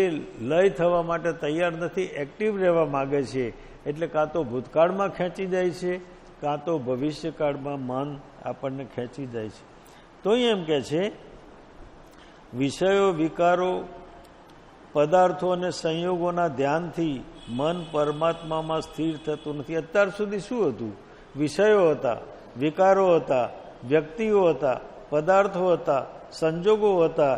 લય થવા માટે તૈયાર નથી, એક્ટિવ રહેવા માગે છે. એટલે કાં તો ભૂતકાળમાં ખેંચી જાય છે, કાં તો ભવિષ્યકાળમાં મન આપણને ખેંચી જાય છે. તો એમ કહે છે વિષયો, વિકારો, પદાર્થો અને સંયોગોના ધ્યાનથી મન પરમાત્મામાં સ્થિર થતું નથી. અત્યાર સુધી શું હતું? વિષયો હતા, વિકારો હતા, વ્યક્તિઓ હતા, પદાર્થો હતા, સંજોગો હતા.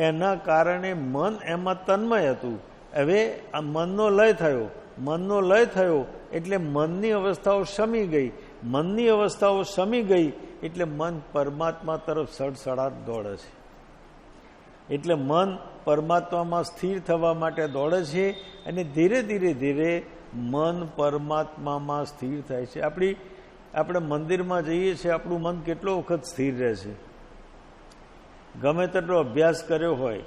એના કારણે મન એમાં તન્મય હતું. હવે આ મનનો લય થયો, મનનો લય થયો એટલે મનની અવસ્થાઓ શમી ગઈ. મનની અવસ્થાઓ શમી ગઈ એટલે મન પરમાત્મા તરફ સડસડાટ દોડે છે. એટલે મન પરમાત્મામાં સ્થિર થવા માટે દોડે છે અને ધીરે ધીરે ધીરે મન પરમાત્મામાં સ્થિર થાય છે. આપણે મંદિરમાં જઈએ છીએ, આપણું મન કેટલો વખત સ્થિર રહે છે? ગમે તેટલો અભ્યાસ કર્યો હોય,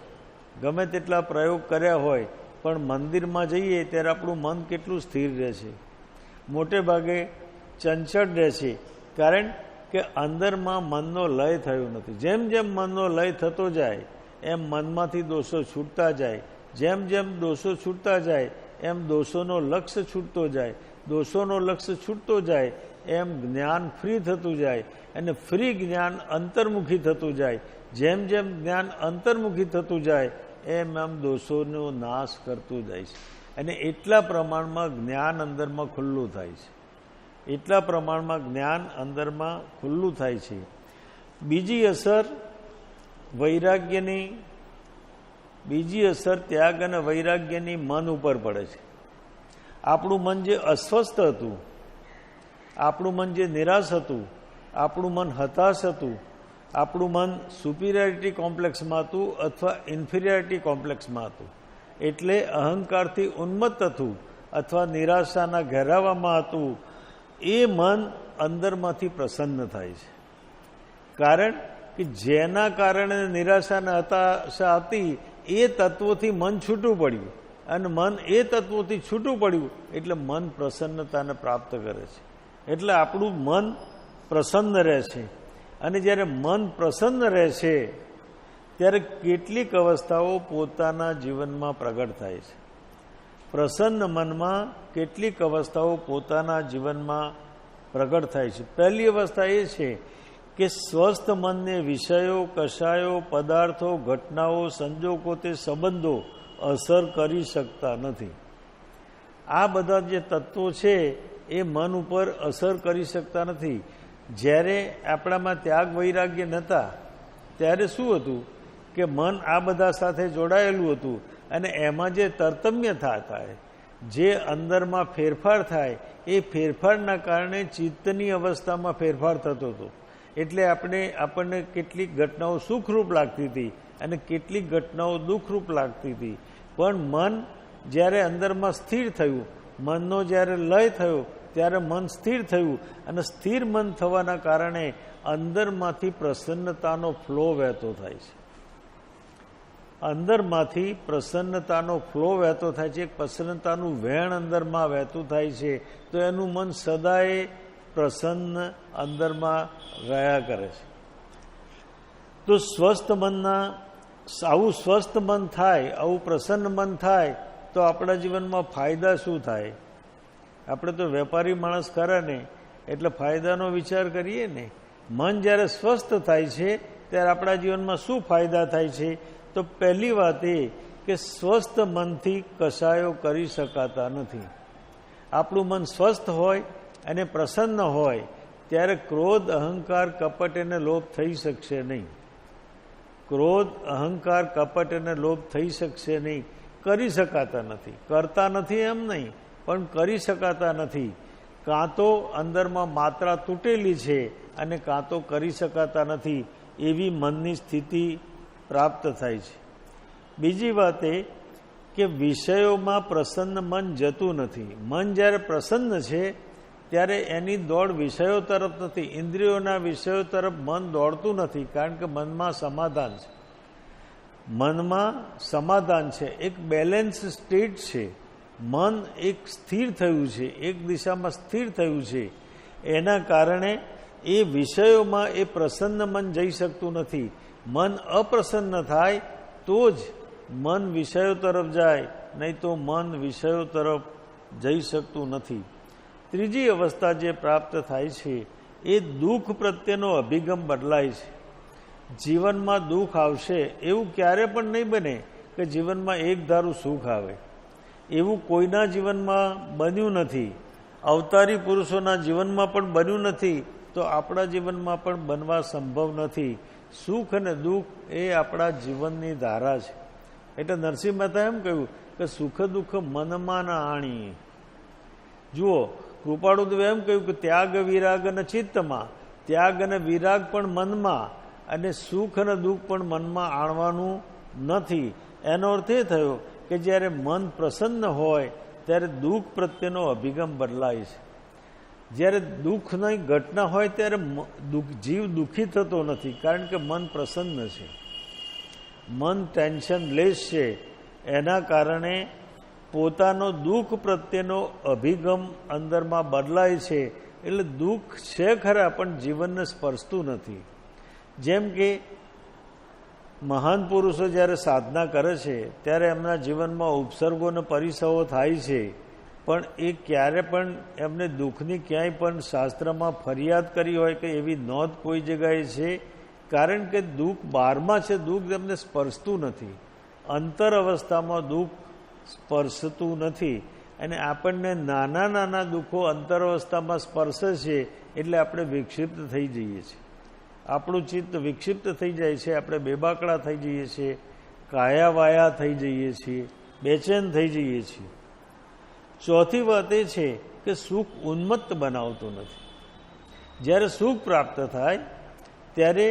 ગમે તેટલા પ્રયોગ કર્યા હોય, પણ મંદિરમાં જઈએ ત્યારે આપણું મન કેટલું સ્થિર રહે છે? મોટે ભાગે ચંચળ રહે છે. કારણ કે અંદરમાં મનનો લય થયો નથી. જેમ જેમ મનનો લય થતો જાય એમ મનમાંથી દોષો છૂટતા જાય. જેમ જેમ દોષો છૂટતા જાય એમ દોષોનો લક્ષ્ય છૂટતો જાય. દોષોનો લક્ષ્ય છૂટતો જાય એમ જ્ઞાન ફ્રી થતું જાય અને ફ્રી જ્ઞાન અંતર્મુખી થતું જાય. જેમ જેમ જ્ઞાન અંતર્મુખી થતું જાય એમ આમ દોષોનો નાશ કરતું જાય છે. અને એટલા પ્રમાણમાં જ્ઞાન અંદરમાં ખુલ્લું થાય છે, એટલા પ્રમાણમાં જ્ઞાન અંદરમાં ખુલ્લું થાય છે. બીજી અસર વૈરાગ્યની, બીજી અસર ત્યાગ અને વૈરાગ્યની મન ઉપર પડે છે. આપણું મન જે અસ્વસ્થ હતું, આપણું મન જે નિરાશ હતું, આપણું મન હતાશ હતું, આપણું મન સુપિરિયોરિટી કોમ્પ્લેક્સમાં હતું અથવા ઇન્ફિરિયોરિટી કોમ્પ્લેક્સમાં હતું, એટલે અહંકારથી ઉન્મત્ત હતું અથવા નિરાશાના ઘેરાવામાં હતું, એ મન અંદરમાંથી પ્રસન્ન થાય છે. કારણ કે જેના કારણે નિરાશાના હતાશા હતી એ તત્વોથી મન છૂટું પડ્યું, અને મન એ તત્વોથી છૂટું પડ્યું એટલે મન પ્રસન્નતાને પ્રાપ્ત કરે છે. એટલે આપણું મન પ્રસન્ન રહે છે. અને જ્યારે મન પ્રસન્ન રહે છે ત્યારે કેટલીક અવસ્થાઓ પોતાના જીવનમાં પ્રગટ થાય છે. પ્રસન્ન મનમાં કેટલીક અવસ્થાઓ પોતાના જીવનમાં પ્રગટ થાય છે. પહેલી અવસ્થા એ છે કે સ્વસ્થ મનને વિષયો, કષાયો, પદાર્થો, ઘટનાઓ, સંજોગો, તે સંબંધો અસર કરી શકતા નથી. આ બધા જે તત્વો છે એ મન ઉપર અસર કરી શકતા નથી. જ્યારે આપણામાં ત્યાગ વૈરાગ્ય નહોતા ત્યારે શું હતું કે મન આ બધા સાથે જોડાયેલું હતું, અને એમાં જે તરતમ્ય થાય, જે અંદરમાં ફેરફાર થાય, એ ફેરફારના કારણે ચિત્તની અવસ્થામાં ફેરફાર થતો હતો. એટલે આપણને કેટલીક ઘટનાઓ સુખરૂપ લાગતી હતી અને કેટલીક ઘટનાઓ દુઃખરૂપ લાગતી હતી. પણ મન જ્યારે અંદરમાં સ્થિર થયું, મનનો જ્યારે લય થયો ત્યારે મન સ્થિર થયું, અને સ્થિર મન થવાના કારણે અંદરમાંથી પ્રસન્નતાનો ફ્લો વહેતો થાય છે. અંદરમાંથી પ્રસન્નતાનો ફ્લો વહેતો થાય છે, પ્રસન્નતાનું વહેણ અંદરમાં વહેતું થાય છે. તો એનું મન સદાય પ્રસન્ન અંદરમાં રહ્યા કરે છે. તો સ્વસ્થ મનના, આવું સ્વસ્થ મન થાય, આવું પ્રસન્ન મન થાય તો આપણા જીવનમાં ફાયદા શું થાય? આપણે તો વેપારી માણસ ખરા ને, એટલે ફાયદાનો વિચાર કરીએ ને. મન જ્યારે સ્વસ્થ થાય છે ત્યારે આપણા જીવનમાં શું ફાયદા થાય છે? તો પહેલી વાત એ કે સ્વસ્થ મનથી કશાયો કરી શકાતા નથી. આપણું મન સ્વસ્થ હોય અને પ્રસન્ન હોય ત્યારે ક્રોધ, અહંકાર, કપટ અને લોભ થઈ શકશે નહીં. ક્રોધ, અહંકાર, કપટ અને લોભ થઈ શકશે નહીં. કરી શકાતા નથી. કરતા નથી એમ નહીં, પણ કરી શકાતા નથી. કાં તો અંદરમાં માત્રા તૂટેલી છે અને કાં તો કરી શકાતા નથી, એવી મનની સ્થિતિ પ્રાપ્ત થાય છે. બીજી વાત એ કે વિષયોમાં પ્રસન્ન મન જતું નથી. મન જ્યારે પ્રસન્ન છે ત્યારે એની દોડ વિષયો તરફ નથી, ઇન્દ્રિયોના વિષયો તરફ મન દોડતું નથી, કારણ કે મનમાં સમાધાન છે. મનમાં સમાધાન છે, એક બેલેન્સ સ્ટેટ છે. મન એક સ્થિર થયું છે, એક દિશામાં સ્થિર થયું છે. એના કારણે એ વિષયોમાં એ પ્રસન્ન મન જઈ શકતું નથી. મન અપ્રસન્ન થાય તો જ મન વિષયો તરફ જાય, નહીં તો મન વિષયો તરફ જઈ શકતું નથી. ત્રીજી અવસ્થા જે પ્રાપ્ત થાય છે એ દુઃખ પ્રત્યેનો અભિગમ બદલાય છે. જીવનમાં દુઃખ આવશે એવું ક્યારે પણ નહીં બને કે જીવનમાં એક ધારું સુખ આવે. એવું કોઈના જીવનમાં બન્યું નથી. અવતારી પુરુષોના જીવનમાં પણ બન્યું નથી, તો આપણા જીવનમાં પણ બનવા સંભવ નથી. સુખ અને દુઃખ એ આપણા જીવનની ધારા છે. એટલે નરસિંહ મહેતા એમ કહ્યું કે સુખ દુઃખ મનમાં ના આણીએ. જુઓ, કૃપાળુદેવે એમ કહ્યું કે ત્યાગ વિરાગ અને ચિત્તમાં, ત્યાગ અને વિરાગ પણ મનમાં, અને સુખ અને દુઃખ પણ મનમાં આણવાનું નથી. એનો અર્થ એ થયો કે જ્યારે મન પ્રસન્ન હોય ત્યારે દુઃખ પ્રત્યેનો અભિગમ બદલાય છે. જ્યારે દુઃખની ઘટના હોય ત્યારે જીવ દુઃખી થતો નથી, કારણ કે મન પ્રસન્ન છે, મન ટેન્શન લેસ છે. એના કારણે પોતાનો દુઃખ પ્રત્યેનો અભિગમ અંદરમાં બદલાય છે. એટલે દુઃખ છે ખરા, પણ જીવનને સ્પર્શતું નથી. જેમ કે મહાન પુરુષો જ્યારે સાધના કરે છે ત્યારે એમના જીવનમાં ઉપસર્ગો અને પરિસવો થાય છે, પણ એ ક્યારે પણ એમને દુઃખની ક્યાંય પણ શાસ્ત્રમાં ફરિયાદ કરી હોય કે એવી નોંધ કોઈ જગ્યાએ છે? કારણ કે દુઃખ બહારમાં છે, દુઃખ એમને સ્પર્શતું નથી, અંતર અવસ્થામાં દુઃખ સ્પર્શતું નથી અને આપણને નાના નાના દુઃખો અંતર અવસ્થામાં સ્પર્શે છે એટલે આપણે વિક્ષિપ્ત થઈ જઈએ છીએ. આપણું ચિત્ત વિક્ષિપ્ત થઈ જાય છે, આપણે બેબાકડા થઈ જઈએ છીએ, કાયાવાયા થઈ જઈએ છીએ, બેચેન થઈ જઈએ છીએ. ચોથી વાત એ છે કે સુખ ઉન્મત્ત બનાવતું નથી. જ્યારે સુખ પ્રાપ્ત થાય ત્યારે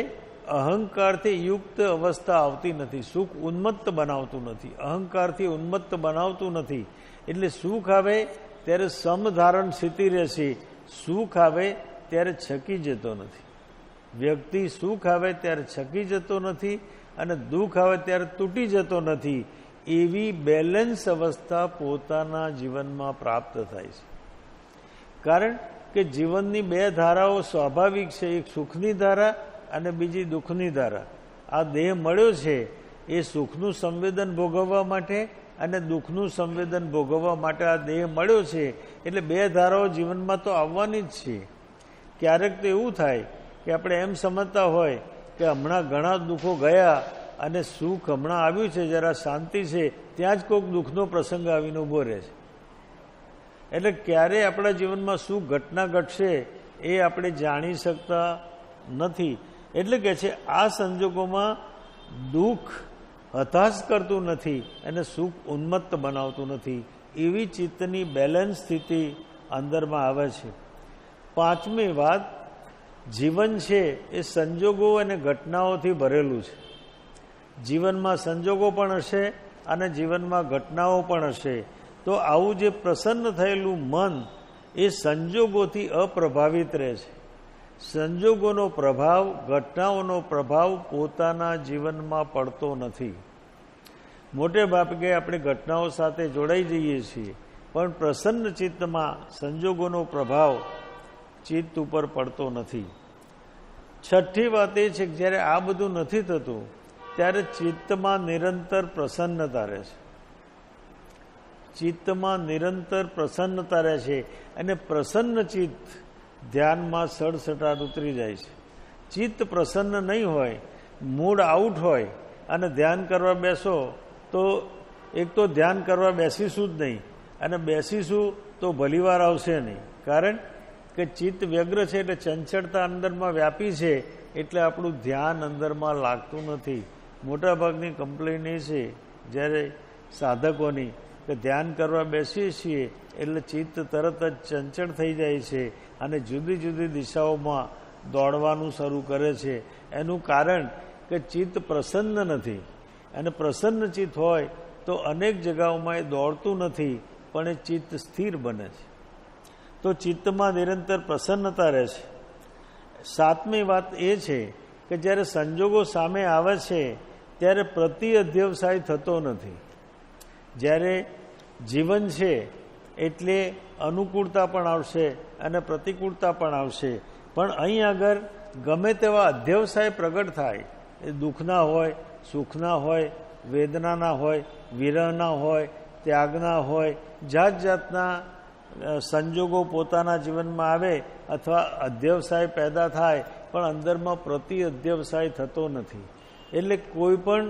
અહંકારથી યુક્ત અવસ્થા આવતી નથી. સુખ ઉન્મત્ત બનાવતું નથી, અહંકારથી ઉન્મત્ત બનાવતું નથી. એટલે સુખ આવે ત્યારે સમધારણ સ્થિતિ રહેશે. સુખ આવે ત્યારે છકી જતો નથી. વ્યક્તિ સુખ આવે ત્યારે છકી જતો નથી અને દુઃખ આવે ત્યારે તૂટી જતો નથી. એવી બેલેન્સ અવસ્થા પોતાના જીવનમાં પ્રાપ્ત થાય છે. કારણ કે જીવનની બે ધારાઓ સ્વાભાવિક છે, એક સુખની ધારા અને બીજી દુઃખની ધારા. આ દેહ મળ્યો છે એ સુખનું સંવેદન ભોગવવા માટે અને દુઃખનું સંવેદન ભોગવવા માટે આ દેહ મળ્યો છે. એટલે બે ધારાઓ જીવનમાં તો આવવાની જ છે. ક્યારેક તો એવું થાય કે આપણે એમ સમજતા હોય કે હમણાં ઘણા દુઃખો ગયા અને સુખ હમણાં આવ્યું છે, જરા શાંતિ છે, ત્યાં જ કોઈક દુઃખનો પ્રસંગ આવીને ઊભો રહે છે. એટલે ક્યારે આપણા જીવનમાં શું ઘટના ઘટશે એ આપણે જાણી શકતા નથી. એટલે કે છે આ સંજોગોમાં દુઃખ હતાશ કરતું નથી અને સુખ ઉન્મત્ત બનાવતું નથી. એવી ચિત્તની બેલેન્સ સ્થિતિ અંદરમાં આવે છે. પાંચમી વાત, જીવન છે એ સંજોગો અને ઘટનાઓથી ભરેલું છે. જીવનમાં સંજોગો પણ હશે અને જીવનમાં ઘટનાઓ પણ હશે. તો આવું જે પ્રસન્ન થયેલું મન એ સંજોગોથી અપ્રભાવિત રહે છે. સંજોગોનો પ્રભાવ, ઘટનાઓનો પ્રભાવ પોતાના જીવનમાં પડતો નથી. મોટે ભાગે આપણે ઘટનાઓ સાથે જોડાઈ જઈએ છીએ, પણ પ્રસન્ન ચિત્તમાં સંજોગોનો પ્રભાવ ચિત્ત ઉપર પડતો નથી. છઠ્ઠી વાત એ છે કે જ્યારે આ બધું નથી થતું ત્યારે ચિત્તમાં નિરંતર પ્રસન્નતા રહે છે. ચિત્તમાં નિરંતર પ્રસન્નતા રહે છે અને પ્રસન્ન ચિત્ત ધ્યાનમાં સડસડાટ ઉતરી જાય છે. ચિત્ત પ્રસન્ન નહીં હોય, મૂડ આઉટ હોય અને ધ્યાન કરવા બેસો તો એક તો ધ્યાન કરવા બેસીશું જ નહીં અને બેસીશું તો ભલીવાર આવશે નહીં. કારણ કે ચિત્ત વ્યગ્ર છે એટલે ચંચળતા અંદરમાં વ્યાપી છે એટલે આપણું ધ્યાન અંદરમાં લાગતું નથી. મોટાભાગની કમ્પ્લેન એ છે જ્યારે સાધકોની કે ધ્યાન કરવા બેસીએ છીએ એટલે ચિત્ત તરત જ ચંચળ થઈ જાય છે અને જુદી જુદી દિશાઓમાં દોડવાનું શરૂ કરે છે. એનું કારણ કે ચિત્ત પ્રસન્ન નથી અને પ્રસન્ન ચિત્ત હોય તો અનેક જગાઓમાં એ દોડતું નથી પણ એ ચિત્ત સ્થિર બને છે. તો ચિત્તમાં નિરંતર પ્રસન્નતા રહે છે. સાતમી વાત એ છે કે જ્યારે સંજોગો સામે આવે છે ત્યારે પ્રતિ અધ્યવસાય થતો નથી. જ્યારે જીવન છે એટલે અનુકૂળતા પણ આવશે અને પ્રતિકૂળતા પણ આવશે, પણ અહીં આગળ ગમે તેવા અધ્યવસાય પ્રગટ થાય, એ દુઃખના હોય, સુખના હોય, વેદનાના હોય, વિરહના હોય, ત્યાગના હોય, જાત જાતના સંજોગો પોતાના જીવનમાં આવે અથવા અધ્યવસાય પેદા થાય પણ અંદરમાં પ્રતિ અધ્યવસાય થતો નથી. એટલે કોઈ પણ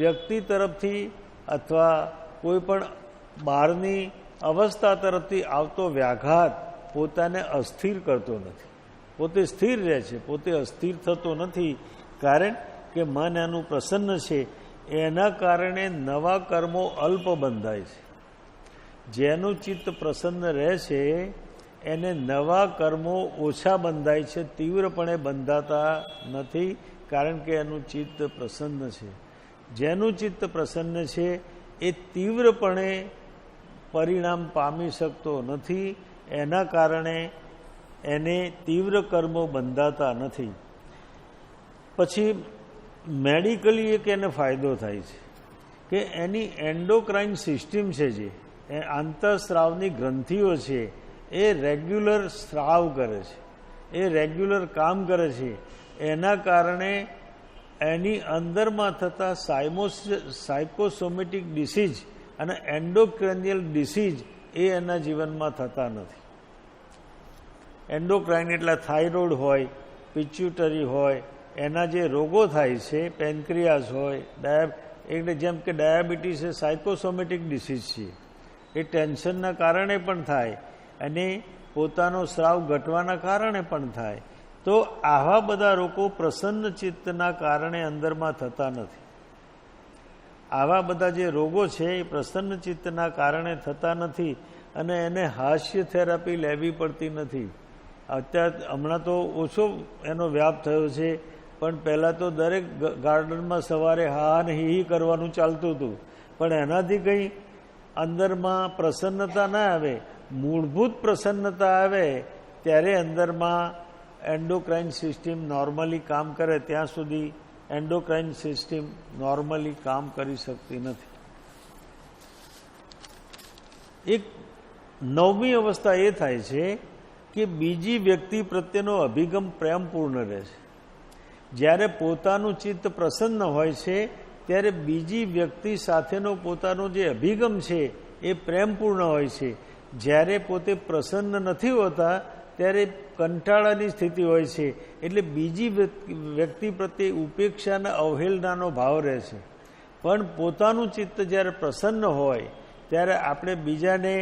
વ્યક્તિ તરફથી અથવા કોઈ પણ બહારની અવસ્થા તરફથી આવતો વ્યાઘાત પોતાને અસ્થિર કરતો નથી. પોતે સ્થિર રહે છે, પોતે અસ્થિર થતો નથી. કારણ કે મન એનું પ્રસન્ન છે. એના કારણે નવા કર્મો અલ્પ બંધાય છે. જેનું ચિત્ત પ્રસન્ન રહે છે એને નવા કર્મો ઓછા બંધાય છે, તીવ્રપણે બંધાતા નથી. કારણ કે એનું ચિત્ત પ્રસન્ન છે. જેનું ચિત્ત પ્રસન્ન છે એ તીવ્રપણે પરિણામ પામી શકતો નથી. એના કારણે એને તીવ્ર કર્મો બંધાતા નથી. પછી મેડિકલી એક એને ફાયદો થાય છે કે એની એન્ડોક્રાઇન સિસ્ટમ છે, જે આંતરસ્રાવની ગ્રંથિઓ છે એ રેગ્યુલર સ્રાવ કરે છે, એ રેગ્યુલર કામ કરે છે. એના કારણે એની અંદરમાં થતા સાયકોસોમેટિક ડિસીઝ અને એન્ડોક્રેનિયલ ડિસીઝ એ એના જીવનમાં થતા નથી. એન્ડોક્રાઇન એટલે થાઇરોઇડ હોય, પિચ્યુટરી હોય, એના જે રોગો થાય છે, પેન્ક્રિયાસ હોય, એટલે જેમ કે ડાયાબિટીસ એ સાયકોસોમેટિક ડિસીઝ છે, એ ટેન્શનના કારણે પણ થાય અને પોતાનો સ્રાવ ઘટવાના કારણે પણ થાય. તો આવા બધા રોગો પ્રસન્ન ચિત્તના કારણે અંદરમાં થતા નથી. આવા બધા જે રોગો છે એ પ્રસન્ન ચિત્તના કારણે થતા નથી અને એને હાસ્ય થેરાપી લેવી પડતી નથી. હમણાં તો ઓછો એનો વ્યાપ થયો છે, પણ પહેલાં તો દરેક ગાર્ડનમાં સવારે હા ને હી કરવાનું ચાલતું હતું, પણ એનાથી કંઈ અંદરમાં પ્રસન્નતા ના આવે. મૂળભૂત પ્રસન્નતા આવે ત્યારે અંદરમાં એન્ડોક્રાઇન સિસ્ટમ નોર્મલી કામ કરે. ત્યાં સુધી એન્ડોક્રાઇન સિસ્ટમ નોર્મલી કામ કરી શકતી નથી. એક નવમી અવસ્થા એ થાય છે કે બીજી વ્યક્તિ પ્રત્યેનો અભિગમ પ્રેમપૂર્ણ રહે છે. જ્યારે પોતાનું ચિત્ત પ્રસન્ન હોય છે ત્યારે બીજી વ્યક્તિ સાથેનો પોતાનો જે અભિગમ છે એ પ્રેમપૂર્ણ હોય છે. જ્યારે પોતે પ્રસન્ન નથી હોતા ત્યારે કંટાળાની સ્થિતિ હોય છે, એટલે બીજી વ્યક્તિ પ્રત્યે ઉપેક્ષાના અવહેલનાનો ભાવ રહે છે. પણ પોતાનું ચિત્ત જ્યારે પ્રસન્ન હોય ત્યારે આપણે બીજાને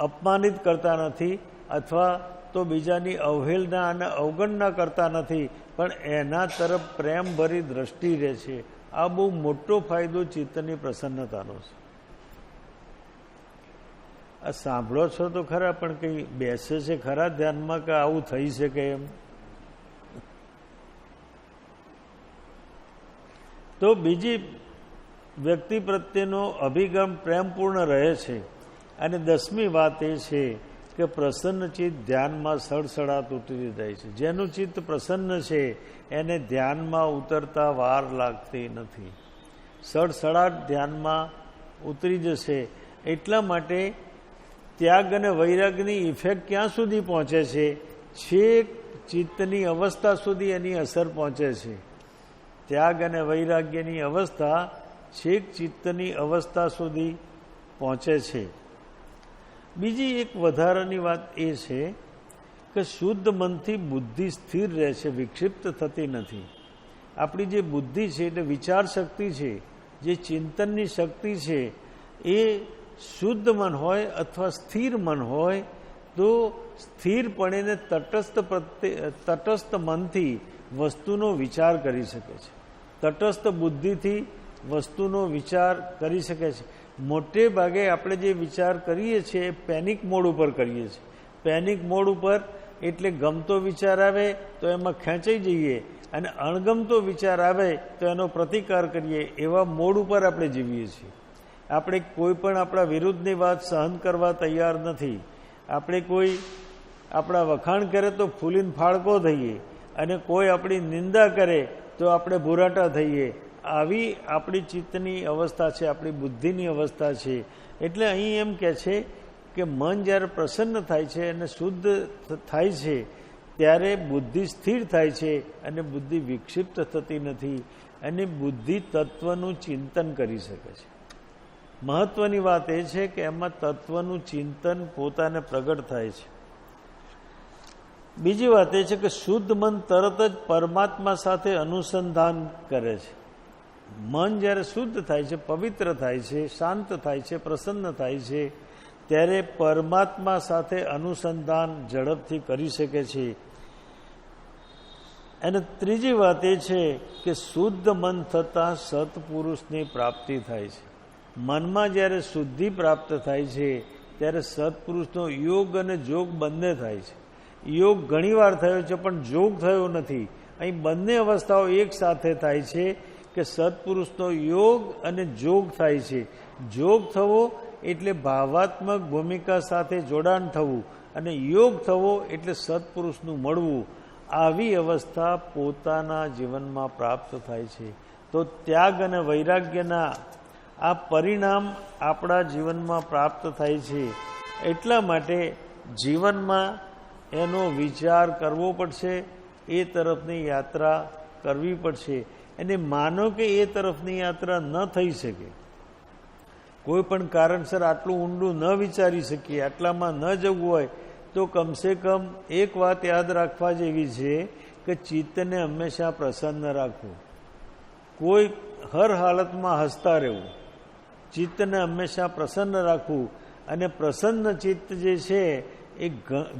અપમાનિત કરતા નથી અથવા તો બીજાની અવહેલના અને અવગણના કરતા નથી, પણ એના તરફ પ્રેમભરી દ્રષ્ટિ રહે છે. આ બહુ મોટો ફાયદો ચિત્તની પ્રસન્નતાનો છે. આ સાંભળો છો તો ખરા, પણ કંઈ બેસે છે ખરા ધ્યાનમાં કે આવું થઈ શકે એમ? તો બીજી વ્યક્તિ પ્રત્યેનો અભિગમ પ્રેમપૂર્ણ રહે છે. અને 10મી વાત એ છે કે પ્રસન્ન ચિત્ત ધ્યાનમાં સડસડાટ ઉતરી જાય છે. જેનું ચિત્ત પ્રસન્ન છે એને ધ્યાનમાં ઉતરતા વાર લાગતી નથી. સડસડાટ ધ્યાનમાં ઉતરી જશે. એટલા માટે ત્યાગ અને વૈરાગ્યની ઇફેક્ટ ક્યાં સુધી પહોંચે છે? છેક ચિત્તની અવસ્થા સુધી એની અસર પહોંચે છે. ત્યાગ અને વૈરાગ્યની અવસ્થા છેક ચિત્તની અવસ્થા સુધી પહોંચે છે. બીજી એક વધારાની વાત એ છે કે શુદ્ધ મનથી બુદ્ધિ સ્થિર રહે છે, વિક્ષિપ્ત થતી નથી. આપણી જે બુદ્ધિ છે એટલે વિચાર શક્તિ છે, જે ચિંતનની શક્તિ છે, એ શુદ્ધ મન હોય અથવા સ્થિર મન હોય તો સ્થિરપણે તટસ્થ મનથી વસ્તુનો વિચાર કરી શકે છે. તટસ્થ બુદ્ધિથી વસ્તુનો વિચાર કરી શકે છે. મોટે ભાગે આપણે જે વિચાર કરીએ છીએ એ પેનિક મોડ ઉપર કરીએ છીએ. પેનિક મોડ ઉપર એટલે ગમતો વિચાર આવે તો એમાં ખેંચાઈ જઈએ અને અણગમતો વિચાર આવે તો એનો પ્રતિકાર કરીએ. એવા મોડ ઉપર આપણે જીવીએ છીએ. આપણે કોઈ પણ આપણા વિરુદ્ધની વાત સહન કરવા તૈયાર નથી. આપણે કોઈ આપણા વખાણ કરે તો ફૂલીને ફાળકો થઈએ અને કોઈ આપણી નિંદા કરે તો આપણે ભૂરાટા થઈએ. આવી આપણી ચિત્તની અવસ્થા છે, આપણી બુદ્ધિની અવસ્થા છે. એટલે અહીં એમ કહે છે કે મન જ્યારે પ્રસન્ન થાય છે અને શુદ્ધ થાય છે ત્યારે બુદ્ધિ સ્થિર થાય છે અને બુદ્ધિ વિક્ષિપ્ત થતી નથી અને બુદ્ધિ તત્વનું ચિંતન કરી શકે છે. મહત્વની વાત એ છે કે એમાં તત્વનું ચિંતન પોતાને પ્રગટ થાય છે. બીજી વાત એ છે કે શુદ્ધ મન તરત જ પરમાત્મા સાથે અનુસંધાન કરે છે. મન જ્યારે શુદ્ધ થાય છે, પવિત્ર થાય છે, શાંત થાય છે, પ્રસન્ન થાય છે ત્યારે પરમાત્મા સાથે અનુસંધાન ઝડપથી કરી શકે છે. અને ત્રીજી વાત એ છે કે શુદ્ધ મન થતાં સત્પુરુષની પ્રાપ્તિ થાય છે. મનમાં જ્યારે શુદ્ધિ પ્રાપ્ત થાય છે ત્યારે સત્પુરુષનો યોગ અને જોગ બંને થાય છે. યોગ ઘણીવાર થયો છે પણ જોગ થયો નથી. અહીં બંને અવસ્થાઓ એક સાથે થાય છે કે સત્પુરુષનો યોગ અને જોગ થાય છે. જોગ થવો એટલે ભાવાત્મક ભૂમિકા સાથે જોડાણ થવું અને યોગ થવો એટલે સત્પુરુષનું મળવું. આવી અવસ્થા પોતાના જીવનમાં પ્રાપ્ત થાય છે. તો ત્યાગ અને વૈરાગ્યના આ પરિણામ આપણા જીવનમાં પ્રાપ્ત થાય છે. એટલા માટે જીવનમાં એનો વિચાર કરવો પડશે, એ તરફની યાત્રા કરવી પડશે. અને માનો કે એ તરફની યાત્રા ન થઈ શકે, કોઈ પણ કારણસર આટલું ઊંડું ન વિચારી શકીએ, આટલામાં ન જવું હોય તો કમસે કમ એક વાત યાદ રાખવા જેવી છે કે ચિત્તને હંમેશા પ્રસન્ન રાખવું. કોઈ હર હાલતમાં હસતા રહેવું, ચિત્તને હંમેશા પ્રસન્ન રાખવું, અને પ્રસન્ન ચિત્ત જે છે એ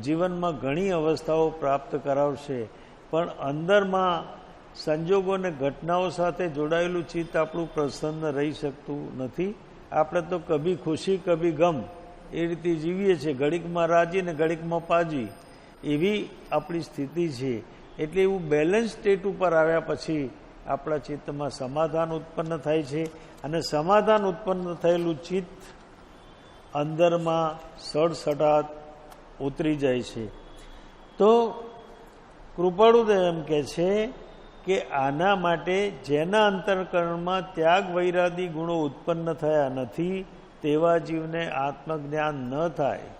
જીવનમાં ઘણી અવસ્થાઓ પ્રાપ્ત કરાવશે. પણ અંદરમાં સંજોગો અને ઘટનાઓ સાથે જોડાયેલું ચિત્ત આપણું પ્રસન્ન રહી શકતું નથી. આપણે તો કભી ખુશી કભી ગમ એ રીતે જીવીએ છીએ, ઘડીકમાં રાજી ને ઘડીકમાં પાજી, એવી આપણી સ્થિતિ છે. એટલે એવું બેલેન્સ સ્ટેટ ઉપર આવ્યા પછી આપણા ચિત્તમાં સમાધાન ઉત્પન્ન થાય છે, અને સમાધાન ઉત્પન્ન થયેલું ચિત્ત અંદરમાં સડસડાટ ઉતરી જાય છે. તો કૃપાળુદેવ એમ કહે છે કે આના માટે જેના અંતઃકરણમાં ત્યાગ વૈરાદી ગુણો ઉત્પન્ન થયા નથી તેવા જીવને આત્મજ્ઞાન ન થાય.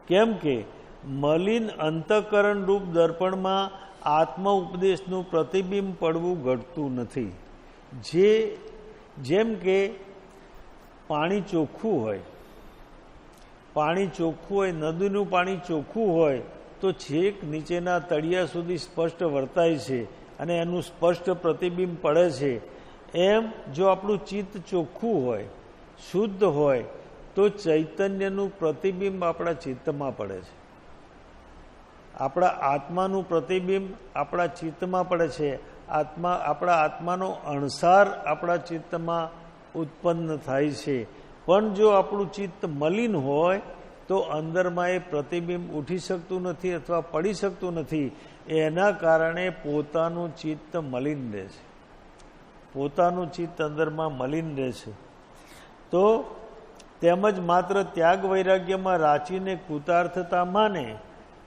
કેમ કે મલિન અંતઃકરણ રૂપ દર્પણમાં આત્મ ઉપદેશનું પ્રતિબિંબ પડવું ઘટતું નથી. જેમ કે પાણી ચોખ્ખું હોય, પાણી ચોખ્ખું હોય, નદીનું પાણી ચોખ્ખું હોય તો છેક નીચેના તળિયા સુધી સ્પષ્ટ વર્તાય છે અને એનું સ્પષ્ટ પ્રતિબિંબ પડે છે. એમ જો આપણું ચિત્ત ચોખ્ખું હોય, શુદ્ધ હોય, તો ચૈતન્યનું પ્રતિબિંબ આપણા ચિત્તમાં પડે છે. આપણા આત્માનું પ્રતિબિંબ આપણા ચિત્તમાં પડે છે. આપણા આત્માનો અણસાર આપણા ચિત્તમાં ઉત્પન્ન થાય છે. પણ જો આપણું ચિત્ત મલિન હોય તો અંદરમાં એ પ્રતિબિંબ ઉઠી શકતું નથી અથવા પડી શકતું નથી. એના કારણે પોતાનું ચિત્ત મલિન રહે છે, પોતાનું ચિત્ત અંદરમાં મલિન રહે છે. તો તેમજ માત્ર ત્યાગ વૈરાગ્યમાં રાચીને કૃતાર્થતા માને,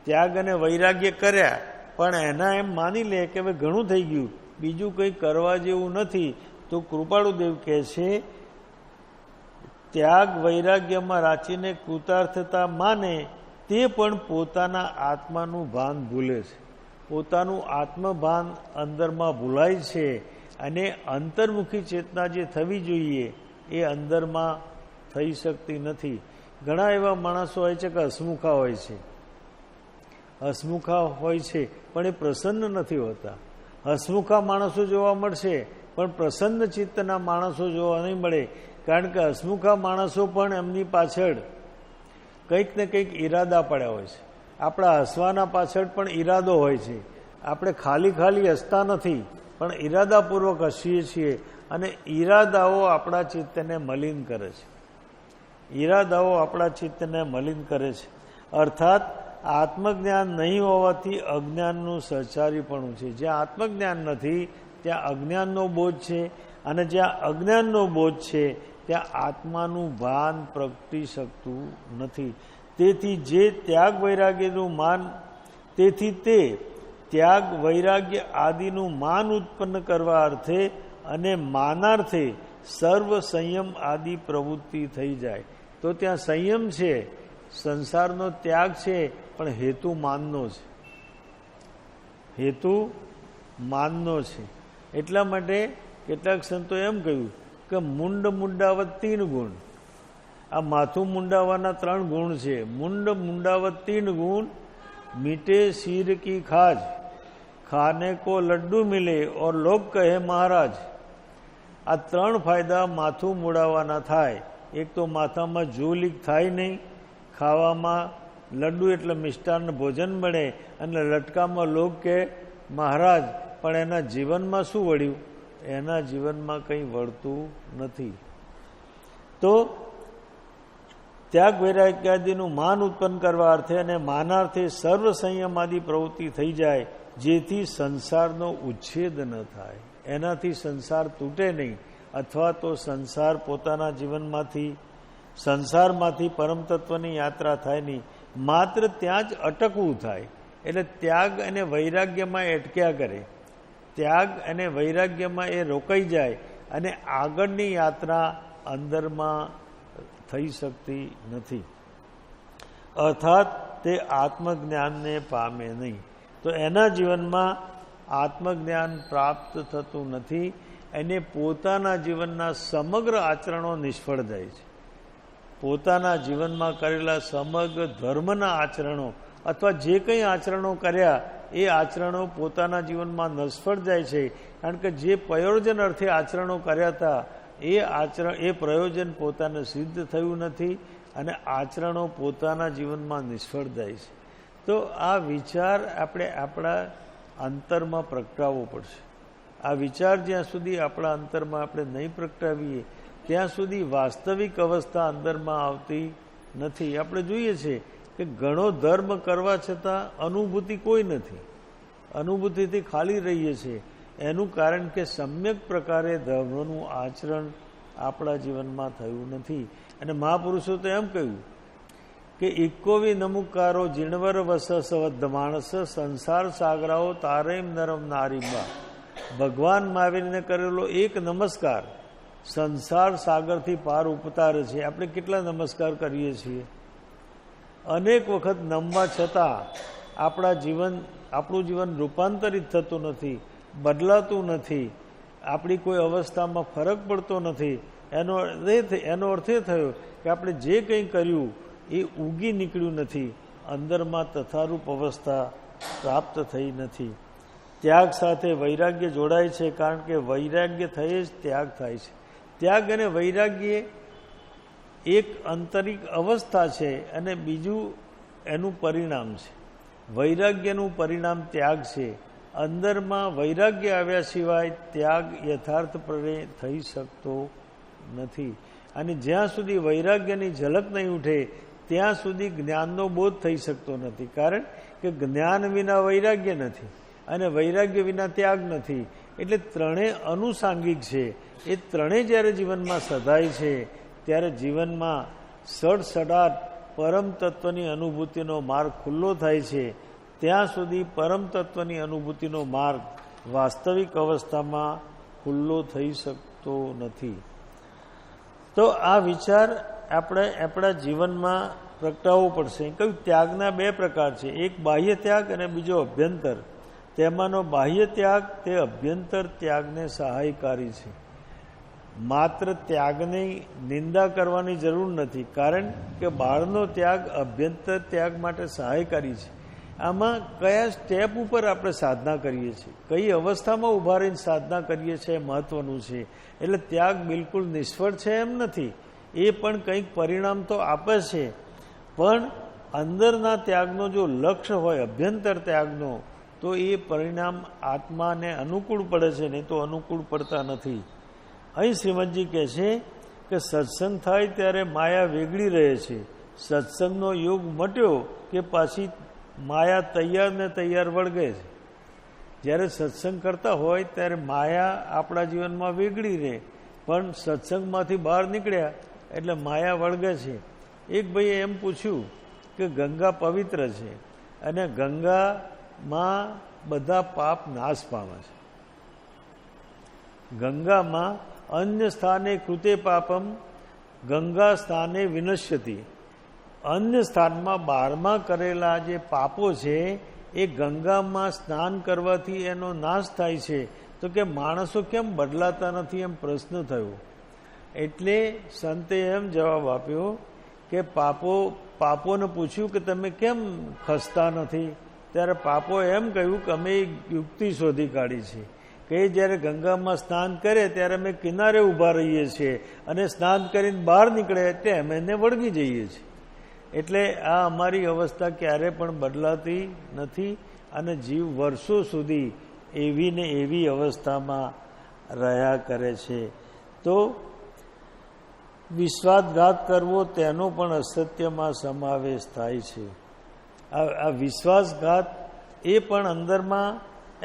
ત્યાગ અને વૈરાગ્ય કર્યા પણ એના એમ માની લે કે હવે ઘણું થઈ ગયું, બીજું કંઈ કરવા જેવું નથી. તો કૃપાળુદેવ કહે છે ત્યાગ વૈરાગ્યમાં રાચીને કૃતાર્થતા માને તે પણ પોતાના આત્માનું ભાન ભૂલે છે. પોતાનું આત્મભાન અંદરમાં ભૂલાય છે, અને અંતર્મુખી ચેતના જે થવી જોઈએ એ અંદરમાં થઈ શકતી નથી. ઘણા એવા માણસો હોય છે કે હસમુખા હોય છે, હસમુખા હોય છે પણ એ પ્રસન્ન નથી હોતા. હસમુખા માણસો જોવા મળશે પણ પ્રસન્ન ચિત્તના માણસો જોવા નહીં મળે. કારણ કે હસમુખા માણસો પણ એમની પાછળ કંઈક ને કંઈક ઈરાદા પડ્યા હોય છે. આપણા હસવાના પાછળ પણ ઈરાદો હોય છે. આપણે ખાલી હસતા નથી, પણ ઈરાદાપૂર્વક હસીએ છીએ, અને ઈરાદાઓ આપણા ચિત્તને મલિન કરે છે. ઈરાદાઓ આપણા ચિત્તને મલિન કરે છે. અર્થાત આત્મજ્ઞાન નહીં હોવાથી અજ્ઞાનનું સહચારીપણું છે. જ્યાં આત્મજ્ઞાન નથી ત્યાં અજ્ઞાનનો બોધ છે, અને જ્યાં અજ્ઞાનનો બોધ છે ત્યાં આત્માનું ભાન પ્રગટી શકતું નથી. તેથી જે ત્યાગ વૈરાગ્યનું માન, તેથી તે ત્યાગ વૈરાગ્ય આદિનું માન ઉત્પન્ન કરવા અર્થે અને માનાર્થે સર્વ સંયમ આદિ પ્રવૃત્તિ થઈ જાય. તો ત્યાં સંયમ છે, સંસારનો ત્યાગ છે, પણ હેતુ માનનો છે, હેતુ માનનો છે. એટલા માટે કેટલાક સંતો એમ કહ્યું કે મુંડ મુંડાવત 3 ગુણ. આ માથું મુંડાવાના 3 ગુણ છે. મુંડ મુંડાવત 3 ગુણ, મીઠે શીર કી ખાજ, ખાને કો લડ્ડુ મિલે ઓર લોગ કહે મહારાજ. આ 3 ફાયદા માથું મુડાવવાના થાય. એક તો માથામાં જૂ લીક થાય નહીં, ખાવામાં લડ્ડુ એટલે મિષ્ટાન ભોજન મળે, અને લટકામાં લોગ કે મહારાજ. પણ એના જીવનમાં શું વળ્યું? એના જીવનમાં કંઈ વળતું નથી. તો ત્યાગ વૈરાગ્યાદિનું માન ઉત્પન્ન કરવા અર્થે અને માનાર્થે સર્વ સંયમાદિ પ્રવૃત્તિ થઈ જાય, જેથી સંસારનો ઉચ્છેદ ન થાય. એનાથી સંસાર તૂટે નહીં, અથવા તો સંસાર પોતાના જીવનમાંથી, સંસારમાંથી પરમ તત્વની યાત્રા થાય નહીં, માત્ર ત્યાં જ અટકવું થાય. એટલે ત્યાગ અને વૈરાગ્યમાં અટક્યા કરે, ત્યાગ અને વૈરાગ્યમાં એ રોકાઈ જાય, અને આગળની યાત્રા અંદરમાં થઈ શકતી નથી. અર્થાત તે આત્મજ્ઞાનને પામે નહીં. તો એના જીવનમાં આત્મજ્ઞાન પ્રાપ્ત થતું નથી. એને પોતાના જીવનના સમગ્ર આચરણો નિષ્ફળ જાય છે. પોતાના જીવનમાં કરેલા સમગ્ર ધર્મના આચરણો અથવા જે કંઈ આચરણો કર્યા એ આચરણો પોતાના જીવનમાં નિષ્ફળ જાય છે. કારણ કે જે પ્રયોજન અર્થે આચરણો કર્યા હતા એ પ્રયોજન પોતાને સિદ્ધ થયું નથી અને આચરણો પોતાના જીવનમાં નિષ્ફળ જાય છે. તો આ વિચાર આપણે આપણા અંતરમાં પ્રગટાવવો પડશે. આ વિચાર જ્યાં સુધી આપણા અંતરમાં આપણે નહીં પ્રગટાવીએ ત્યાં સુધી વાસ્તવિક અવસ્થા અંદરમાં આવતી નથી. આપણે જોઈએ છીએ કે ઘણો ધર્મ કરવા છતાં અનુભૂતિ કોઈ નથી, અનુભૂતિથી ખાલી રહીએ છીએ. એનું કારણ કે સમ્યક પ્રકારે ધર્મનું આચરણ આપણા જીવનમાં થયું નથી. અને મહાપુરુષો તો એમ કહ્યું કે ઇક્કોવી નમુકારો જીણવર વસ સવદ્ધ માણસ સંસાર સાગરાઓ તારેમ નરમ નારીમાં. ભગવાન મહાવીરને કરેલો એક નમસ્કાર સંસાર સાગરથી પાર ઉપતારે છે. આપણે કેટલા નમસ્કાર કરીએ છીએ? અનેક વખત નમવા છતાં આપણું જીવન રૂપાંતરિત થતું નથી, બદલાતું નથી, આપણી કોઈ અવસ્થામાં ફરક પડતો નથી. એનો અર્થ એ થયો કે આપણે જે કંઈ કર્યું એ ઉગી નીકળ્યું નથી, અંદરમાં તથારૂપ અવસ્થા પ્રાપ્ત થઈ નથી. ત્યાગ સાથે વૈરાગ્ય જોડાય છે, કારણ કે વૈરાગ્ય થયે જ ત્યાગ થાય છે. ત્યાગ અને વૈરાગ્ય એક આંતરિક અવસ્થા છે અને બીજું એનું પરિણામ છે. વૈરાગ્યનું પરિણામ ત્યાગ છે. અંદરમાં વૈરાગ્ય આવ્યા સિવાય ત્યાગ યથાર્થપણે થઈ શકતો નથી. અને જ્યાં સુધી વૈરાગ્યની ઝલક નહીં ઉઠે ત્યાં સુધી જ્ઞાનનો બોધ થઈ શકતો નથી. કારણ કે જ્ઞાન વિના વૈરાગ્ય નથી અને વૈરાગ્ય વિના ત્યાગ નથી. એટલે ત્રણેય અનુસાંગિક છે. એ ત્રણેય જ્યારે જીવનમાં સધાય છે ત્યારે જીવનમાં સડસડાટ પરમ તત્વની અનુભૂતિનો માર્ગ ખુલ્લો થાય છે. ત્યાં સુધી પરમ તત્વની અનુભૂતિનો માર્ગ વાસ્તવિક અવસ્થામાં ખુલ્લો થઈ શકતો નથી. તો આ વિચાર આપણે આપણા જીવનમાં પ્રગટાવવો પડશે. કહ્યું ત્યાગના બે પ્રકાર છે, એક બાહ્ય ત્યાગ અને બીજો અભ્યંતર. તેમાંનો બાહ્ય ત્યાગ તે અભ્યંતર ત્યાગને સહાયકારી છે. માત્ર ત્યાગની નિંદા કરવાની જરૂર નથી, કારણ કે બહારનો ત્યાગ અભ્યંતર ત્યાગ માટે સહાયકારી છે. આમાં કયા સ્ટેપ ઉપર આપણે સાધના કરીએ છીએ, કઈ અવસ્થામાં ઊભા રહીને સાધના કરીએ છીએ મહત્વનું છે. એટલે ત્યાગ બિલકુલ નિષ્ફળ છે એમ નથી, એ પણ કંઈક પરિણામ તો આપે છે. પણ અંદરના ત્યાગનો જો લક્ષ્ય હોય અભ્યંતર ત્યાગનો, તો એ પરિણામ આત્માને અનુકૂળ પડે છે, નહીં તો અનુકૂળ પડતા નથી. અહીં શ્રીમદજી કહે છે કે સત્સંગ થાય ત્યારે માયા વેગળી રહે છે. સત્સંગનો યોગ મટ્યો કે પાછી માયા તૈયાર ને તૈયાર વળગે છે. જ્યારે સત્સંગ કરતા હોય ત્યારે માયા આપણા જીવનમાં વેગળી રહે, પણ સત્સંગમાંથી બહાર નીકળ્યા એટલે માયા વળગે છે. એક ભાઈએ એમ પૂછ્યું કે ગંગા પવિત્ર છે અને ગંગામાં બધા પાપ નાશ પામે છે. ગંગામાં અન્ય સ્થાને કૃતે પાપમ ગંગા સ્થાને વિનશ્યતિ. અન્ય સ્થાનમાં બહારમાં કરેલા જે પાપો છે એ ગંગામાં સ્નાન કરવાથી એનો નાશ થાય છે. તો કે માણસો કેમ બદલાતા નથી, એમ પ્રશ્ન થયો. એટલે સંતે એમ જવાબ આપ્યો કે પાપોને પૂછ્યું કે તમે કેમ ખસતા નથી? ત્યારે પાપો એમ કહ્યું કે અમે યુક્તિ શોધી કાઢી છે કે જ્યારે ગંગામાં સ્નાન કરે ત્યારે અમે કિનારે ઊભા રહીએ છીએ અને સ્નાન કરીને બહાર નીકળે એટલે અમે એને વળગી જઈએ છીએ. એટલે આ અમારી અવસ્થા ક્યારે પણ બદલાતી નથી અને જીવ વર્ષો સુધી એવી ને એવી અવસ્થામાં રહ્યા કરે છે. તો વિશ્વાસઘાત કરવો તેનો પણ અસત્યમાં સમાવેશ થાય છે. આ વિશ્વાસઘાત એ પણ અંદરમાં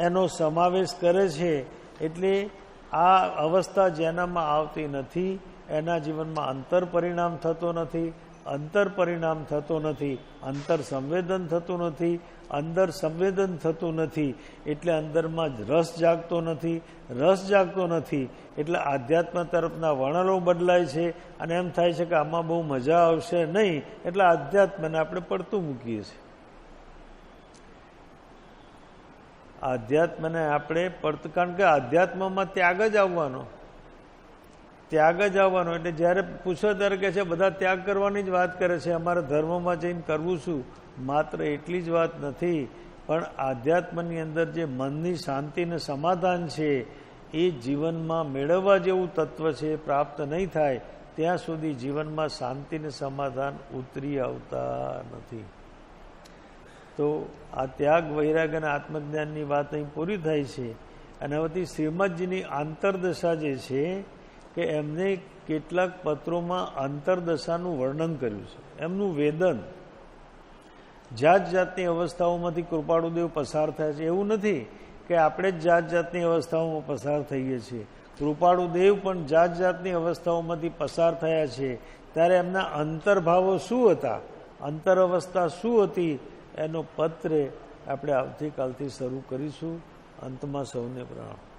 એનો સમાવેશ કરે છે. એટલે આ અવસ્થા જેનામાં આવતી નથી એના જીવનમાં અંતર પરિણામ થતો નથી, અંતર પરિણામ થતો નથી, અંતર સંવેદન થતું નથી, અંદર સંવેદન થતું નથી. એટલે અંદરમાં રસ જાગતો નથી, રસ જાગતો નથી એટલે આધ્યાત્મ તરફના વર્ણનો બદલાય છે અને એમ થાય છે કે આમાં બહુ મજા આવશે નહીં, એટલે આધ્યાત્મને આપણે પડતું મૂકીએ છીએ. આધ્યાત્મને આપણે પડતું, કારણ કે આધ્યાત્મમાં ત્યાગ જ આવવાનો, ત્યાગ જ આવવાનો. એટલે જ્યારે પૂછો ત્યારે કહે છે બધા ત્યાગ કરવાની જ વાત કરે છે, અમારા ધર્મમાં જઈને કરવું શું? માત્ર એટલી જ વાત નથી પણ આધ્યાત્મની અંદર જે મનની શાંતિ અને સમાધાન છે એ જીવનમાં મેળવવા જેવું તત્વ છે, પ્રાપ્ત નહીં થાય ત્યાં સુધી જીવનમાં શાંતિ અને સમાધાન ઉતરી આવતા નથી. તો આ ત્યાગ, વૈરાગ અને આત્મજ્ઞાનની વાત અહીં પૂરી થાય છે. અને હવેથી શ્રીમદજીની આંતરદશા જે છે કે એમને કેટલાક પત્રોમાં આંતરદશાનું વર્ણન કર્યું છે, એમનું વેદન. જાત જાતની અવસ્થાઓમાંથી કૃપાળુદેવ પસાર થાય છે. એવું નથી કે આપણે જ જાત જાતની અવસ્થાઓમાં પસાર થઈએ છીએ. કૃપાળુદેવ પણ જાત જાતની અવસ્થાઓમાંથી પસાર થયા છે. ત્યારે એમના અંતર્ભાવો શું હતા, અંતર અવસ્થા શું હતી, એનો પત્ર આપણે આવતીકાલથી શરૂ કરીશું. અંતમાં સૌને પ્રણામ.